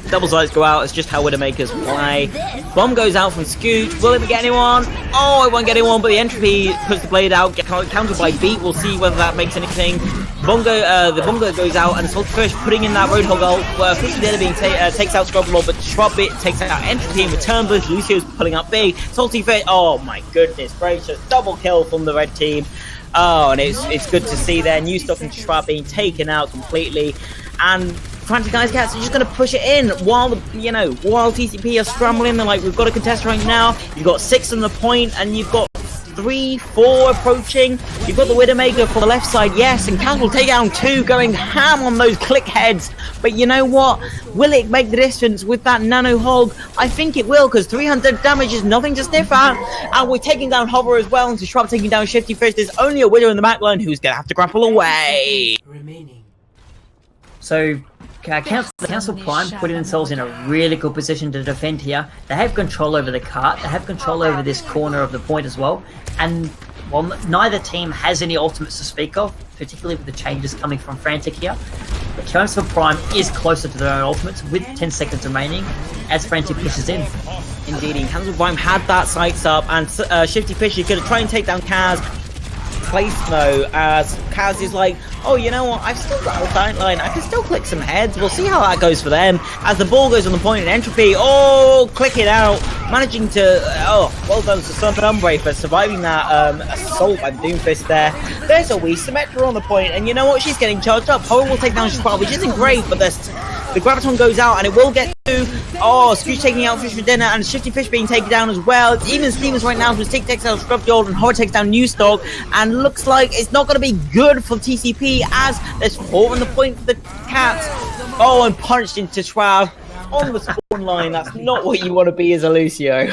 Double sights go out, it's just how Widowmakers play. Bomb goes out from Scooch, will it get anyone? Oh, it won't get anyone, but the Entropy puts the blade out, countered by Beat, we'll see whether that makes anything. The Bongo goes out, and Salty Fish putting in that Roadhog ult, where Fish Dinner being takes out Scrubble, but Shrub Bit takes out Entropy in return, but Lucio's pulling up B. Salty Fish, oh my goodness gracious, double kill from the red team. Oh, and it's good to see there, New Stock and Shrub being taken out completely, and Frantic Icecats are just going to push it in while while TCP are scrambling. They're like, we've got a contest right now. You've got 6 on the point, and you've got 3, 4 approaching. You've got the Widowmaker for the left side, yes, and Kaz will take down 2, going ham on those click heads. But you know what? Will it make the difference with that Nano Hog? I think it will, because 300 damage is nothing to sniff at. And we're taking down Hover as well, and to Shrub taking down Shifty Fish. There's only a Widow in the backline who's going to have to grapple away. So Council Prime putting themselves in a really good position to defend here. They have control over the cart, they have control over this corner of the point as well, and while neither team has any ultimates to speak of, particularly with the changes coming from Frantic here, but Council Prime is closer to their own ultimates with 10 seconds remaining as Frantic pushes in. Indeed, Council Prime had that sights up, and Shifty Fish is going to try and take down Kaz. Place though, as Kaz is like, oh, you know what, I've still got a tight line, I can still click some heads, we'll see how that goes for them. As the ball goes on the point in Entropy, oh, click it out, managing to, oh, well done to Sun Umbre for surviving that assault by Doomfist there. There's a wee Symmetra on the point, and you know what, she's getting charged up. Horror will take down Shrub, which isn't great, but the Graviton goes out, and it will get to, oh, Scooch taking out Fish for dinner, and Shifty Fish being taken down as well. It's even Stevens right now, so Stick takes out Scrub Gold, and Horror takes down New Stock, and looks like it's not going to be good for TCP, as there's 4 on the point for the Cats. Oh, and punched into Shroud on the spawn line. That's not what you want to be as a Lucio.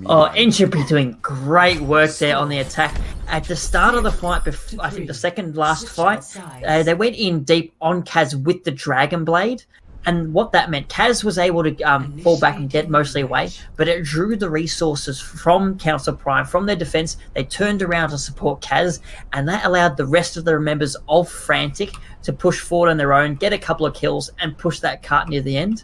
Oh, Entropy doing great work there on the attack. At the start of the fight, I think the second last fight, they went in deep on Kaz with the Dragon Blade. And what that meant, Kaz was able to fall back and get mostly away, but it drew the resources from Council Prime, from their defense. They turned around to support Kaz, and that allowed the rest of the members of Frantic to push forward on their own, get a couple of kills, and push that cart near the end.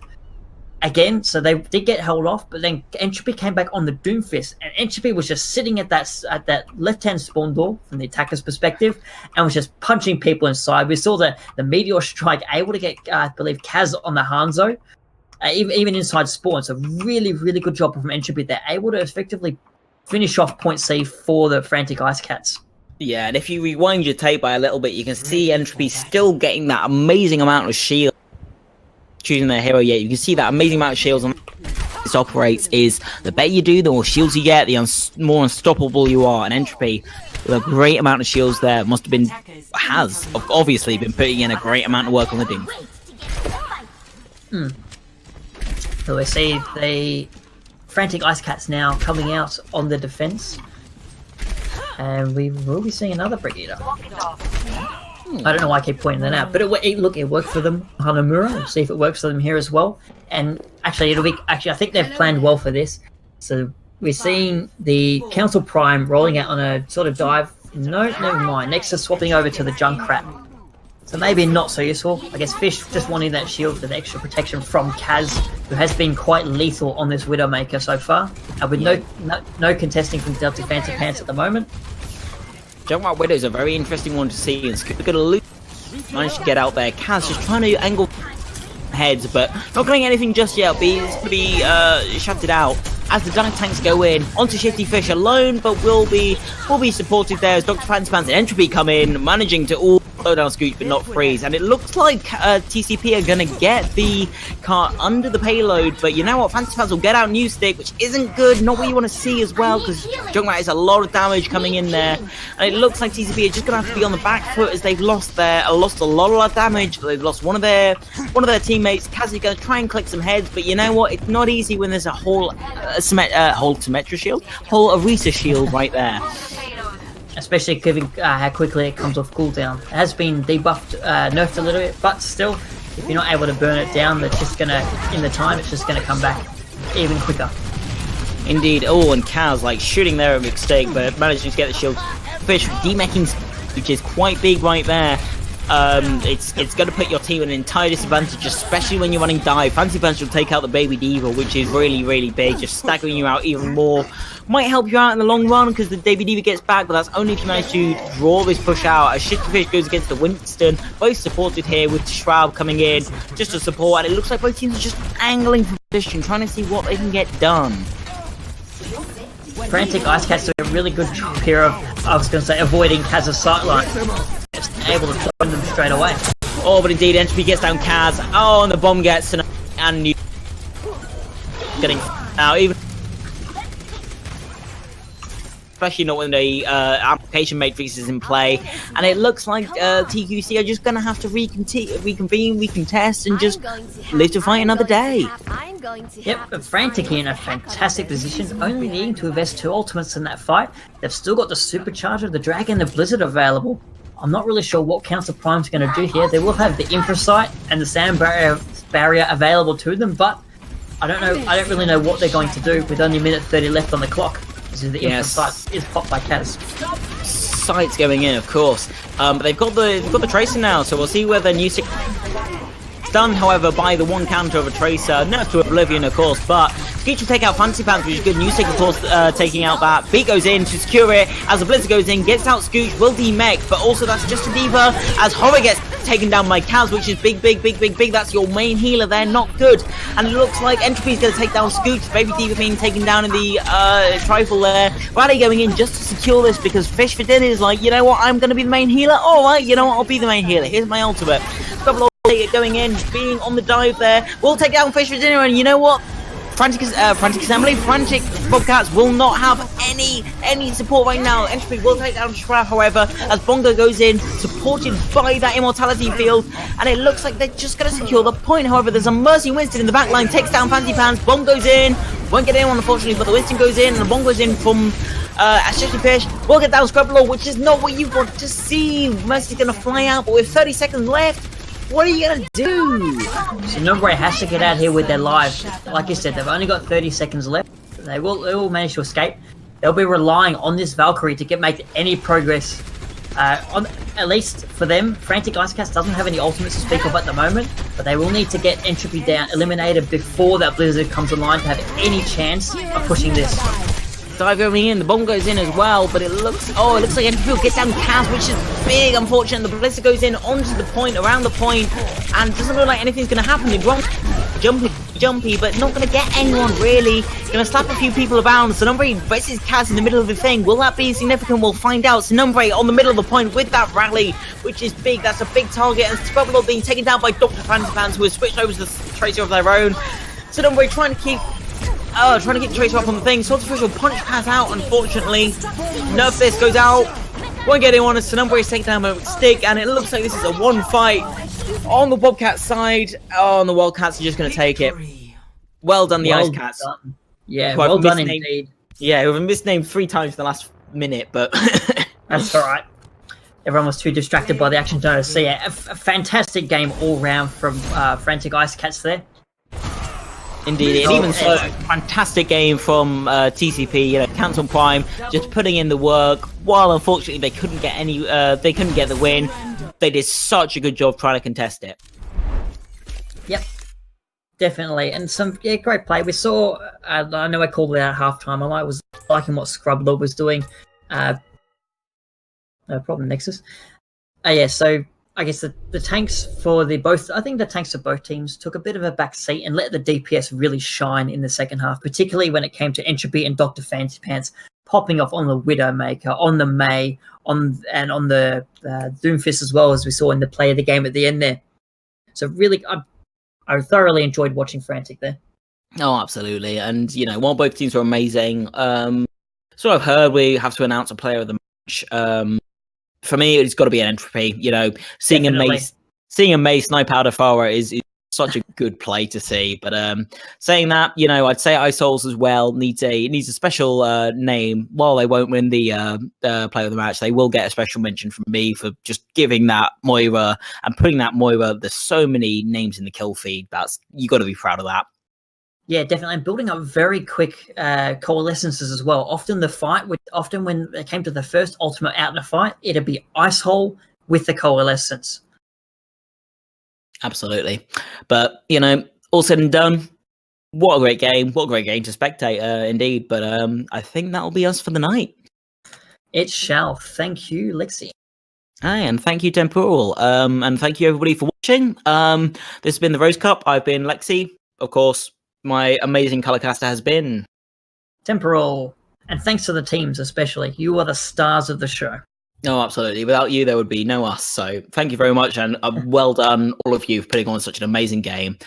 Again, so they did get held off, but then Entropy came back on the Doomfist, and Entropy was just sitting at that left-hand spawn door from the attacker's perspective, and was just punching people inside. We saw the Meteor Strike able to get, I believe, Kaz on the Hanzo, even inside spawn. So really, really good job from Entropy. They're able to effectively finish off point C for the Frantic Icecats. Yeah, and if you rewind your tape by a little bit, you can see Entropy still getting that amazing amount of shield. Choosing their hero yet, you can see that amazing amount of shields. And this operates is the better you do, the more shields you get, the more unstoppable you are. And Entropy, with a great amount of shields there, has obviously been putting in a great amount of work on the team. So we see the Frantic Icecats now coming out on the defense. And we will be seeing another Brigitte. I don't know why I keep pointing that out, but it worked for them, Hanamura. We'll see if it works for them here as well. And actually, I think they've planned well for this. So we're seeing the Council Prime rolling out on a sort of dive. No, never mind. Next to swapping over to the Junkrat. So maybe not so useful. I guess Fish just wanting that shield for the extra protection from Kaz, who has been quite lethal on this Widowmaker so far. With no contesting from Delta Fancy Pants at the moment. Junkrat Widow is a very interesting one to see, and Scoop gonna lose. Managed to get out there. Kaz just trying to angle heads, but not getting anything just yet. It's going to be shouted out as the dive tanks go in onto Shifty Fish alone, but will be supported there as Dr. Fancy Pants and Entropy come in, managing to all slow down Scooch but not freeze. And it looks like TCP are going to get the car under the payload, but you know what? Fancy Pants will get out New Stick, which isn't good, not what you want to see as well, because Junkrat is a lot of damage coming in there. And it looks like TCP are just going to have to be on the back foot as they've lost a lot of damage. They've lost one of their teammates. Kaz is going to try and click some heads, but you know what? It's not easy when there's a whole Symmetra shield, whole Arisa shield right there. Especially given how quickly it comes off cooldown. It has been debuffed, nerfed a little bit, but still, if you're not able to burn it down, it's just gonna come back even quicker. Indeed. Oh, and Kaz like shooting there at mistake, but managing to get the shield. Fish demeching, which is quite big right there. It's going to put your team at an entire disadvantage, especially when you're running dive. Fancy Pants will take out the Baby Diva, which is really, really big, just staggering you out even more. Might help you out in the long run because the Baby Diva gets back, but that's only if you manage to draw this push out. As Shifty Fish goes against the Winston, both supported here with Shroud coming in just to support, and it looks like both teams are just angling for position, trying to see what they can get done. Frantic Icecats do a really good job here of, avoiding Kaz's sightline. Just able to join them straight away. Oh, but indeed, Entropy gets down Kaz. Oh, and the bomb gets and you getting now even. Especially not when the application matrix is in play, and it looks like TQC are just going to have to reconvene, recontest, and just live to fight another day. Yep, but Frantic in a fantastic position, only needing to invest 2 ultimates in that fight. They've still got the Supercharger, the Dragon, the Blizzard available. I'm not really sure what Council Prime's going to do here. They will have the Infrasight and the Sand barrier available to them, but I don't really know what they're going to do with only a minute 30 left on the clock. The Infrasight is popped by Kaz. Sight's going in, of course, but they've got the Tracer now, so we'll see whether New Stick. Done, however, by the one counter of a Tracer, nerf to Oblivion, of course, but Scooch will take out Fancy Pants, which is good. New Stick, of course, taking out that. Beat goes in to secure it, as the Blizzard goes in, gets out Scooch, will demech, but also that's just a Diva, as Horror gets taken down by Kaz, which is big. That's your main healer there, not good. And it looks like Entropy's going to take down Scooch, Baby Diva being taken down in the trifle there. Rally going in just to secure this, because Fish for Dinner is like, you know what, I'm going to be the main healer? Alright, you know what, I'll be the main healer. Here's my ultimate. Going in, being on the dive there, will take down Fish for Dinner, and you know what? Frantic Assembly, Frantic Bobcats will not have any support right now. Entropy will take down Shroud, however, as Bongo goes in, supported by that Immortality field, and it looks like they're just going to secure the point. However, there's a Mercy Winston in the back line, takes down Fancy Pants, Bomb goes in, won't get anyone unfortunately, but the Winston goes in, and the Bomb goes in from Shifty Fish, will get down Scrublaw, which is not what you want to see. Mercy's going to fly out, but with 30 seconds left, what are you going to do? So Nombre has to get out here with their lives. Like you said, they've only got 30 seconds left. They will manage to escape. They'll be relying on this Valkyrie to make any progress. At least for them, Frantic Icecats doesn't have any ultimates to speak of at the moment, but they will need to get Entropy down, eliminated before that Blizzard comes online to have any chance of pushing this. Dive going in, the bomb goes in as well, but it looks like Entropy will get down Kaz, which is big, unfortunate. The Blizzard goes in onto the point, around the point, and it doesn't look like anything's going to happen. The jumpy, but not going to get anyone really. Going to slap a few people around. Sonumbre versus Kaz in the middle of the thing. Will that be significant? We'll find out. Sonumbre on the middle of the point with that rally, which is big. That's a big target. And Squabble being taken down by Dr. Fans who has switched over to the Tracer of their own. Sonumbre trying to keep the Tracer up on the thing. Sword Official punch Kaz out, unfortunately. Nerf Fist goes out. Won't get anyone as Sonumbre is taken down by Stick, and it looks like this is a one fight on the Bobcat side. Oh, and the Wildcats are just going to take it. Well done, the Icecats. Yeah, well done indeed. Yeah, we've been misnamed 3 times in the last minute, but that's all right. Everyone was too distracted by the action to see it. A fantastic game all round from Frantic Icecats there. Indeed, and even so, fantastic game from TCP. Cancel Prime just putting in the work. While unfortunately they couldn't get the win, they did such a good job trying to contest it. Yep, definitely, and some great play. We saw. I know I called it out at halftime. I was liking what Scrublord was doing. No problem, Nexus. So I guess the tanks for both. I think the tanks of both teams took a bit of a back seat and let the DPS really shine in the second half, particularly when it came to Entropy and Dr. Fancy Pants popping off on the Widowmaker, on the May, on the Doomfist as well, as we saw in the play of the game at the end there. So really, I thoroughly enjoyed watching Frantic there. Oh, absolutely, and while both teams were amazing, so I've heard we have to announce a player of the match. For me, it's got to be an Entropy. Seeing a May snipe out of Farah is such a good play to see. But saying that, I'd say iSouls as well needs a special name. While they won't win the player of the match, they will get a special mention from me for just giving that Moira and putting that Moira. There's so many names in the kill feed. You got to be proud of that. Yeah, definitely. And building up very quick coalescences as well. Often when it came to the first ultimate out in a fight, it'd be Ice Hole with the coalescence. Absolutely. But, all said and done, what a great game. What a great game to spectate, indeed. But I think that'll be us for the night. It shall. Thank you, Lexi. Hi, and thank you, Temporal. And thank you, everybody, for watching. This has been the Rose Cup. I've been Lexi, of course. My amazing colorcaster has been Temporal, and thanks to the teams especially. You are the stars of the show. No, absolutely. Without you, there would be no us. So thank you very much, and well done, all of you, for putting on such an amazing game.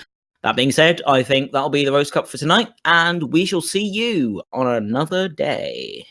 That being said, I think that'll be the Rose Cup for tonight, and we shall see you on another day.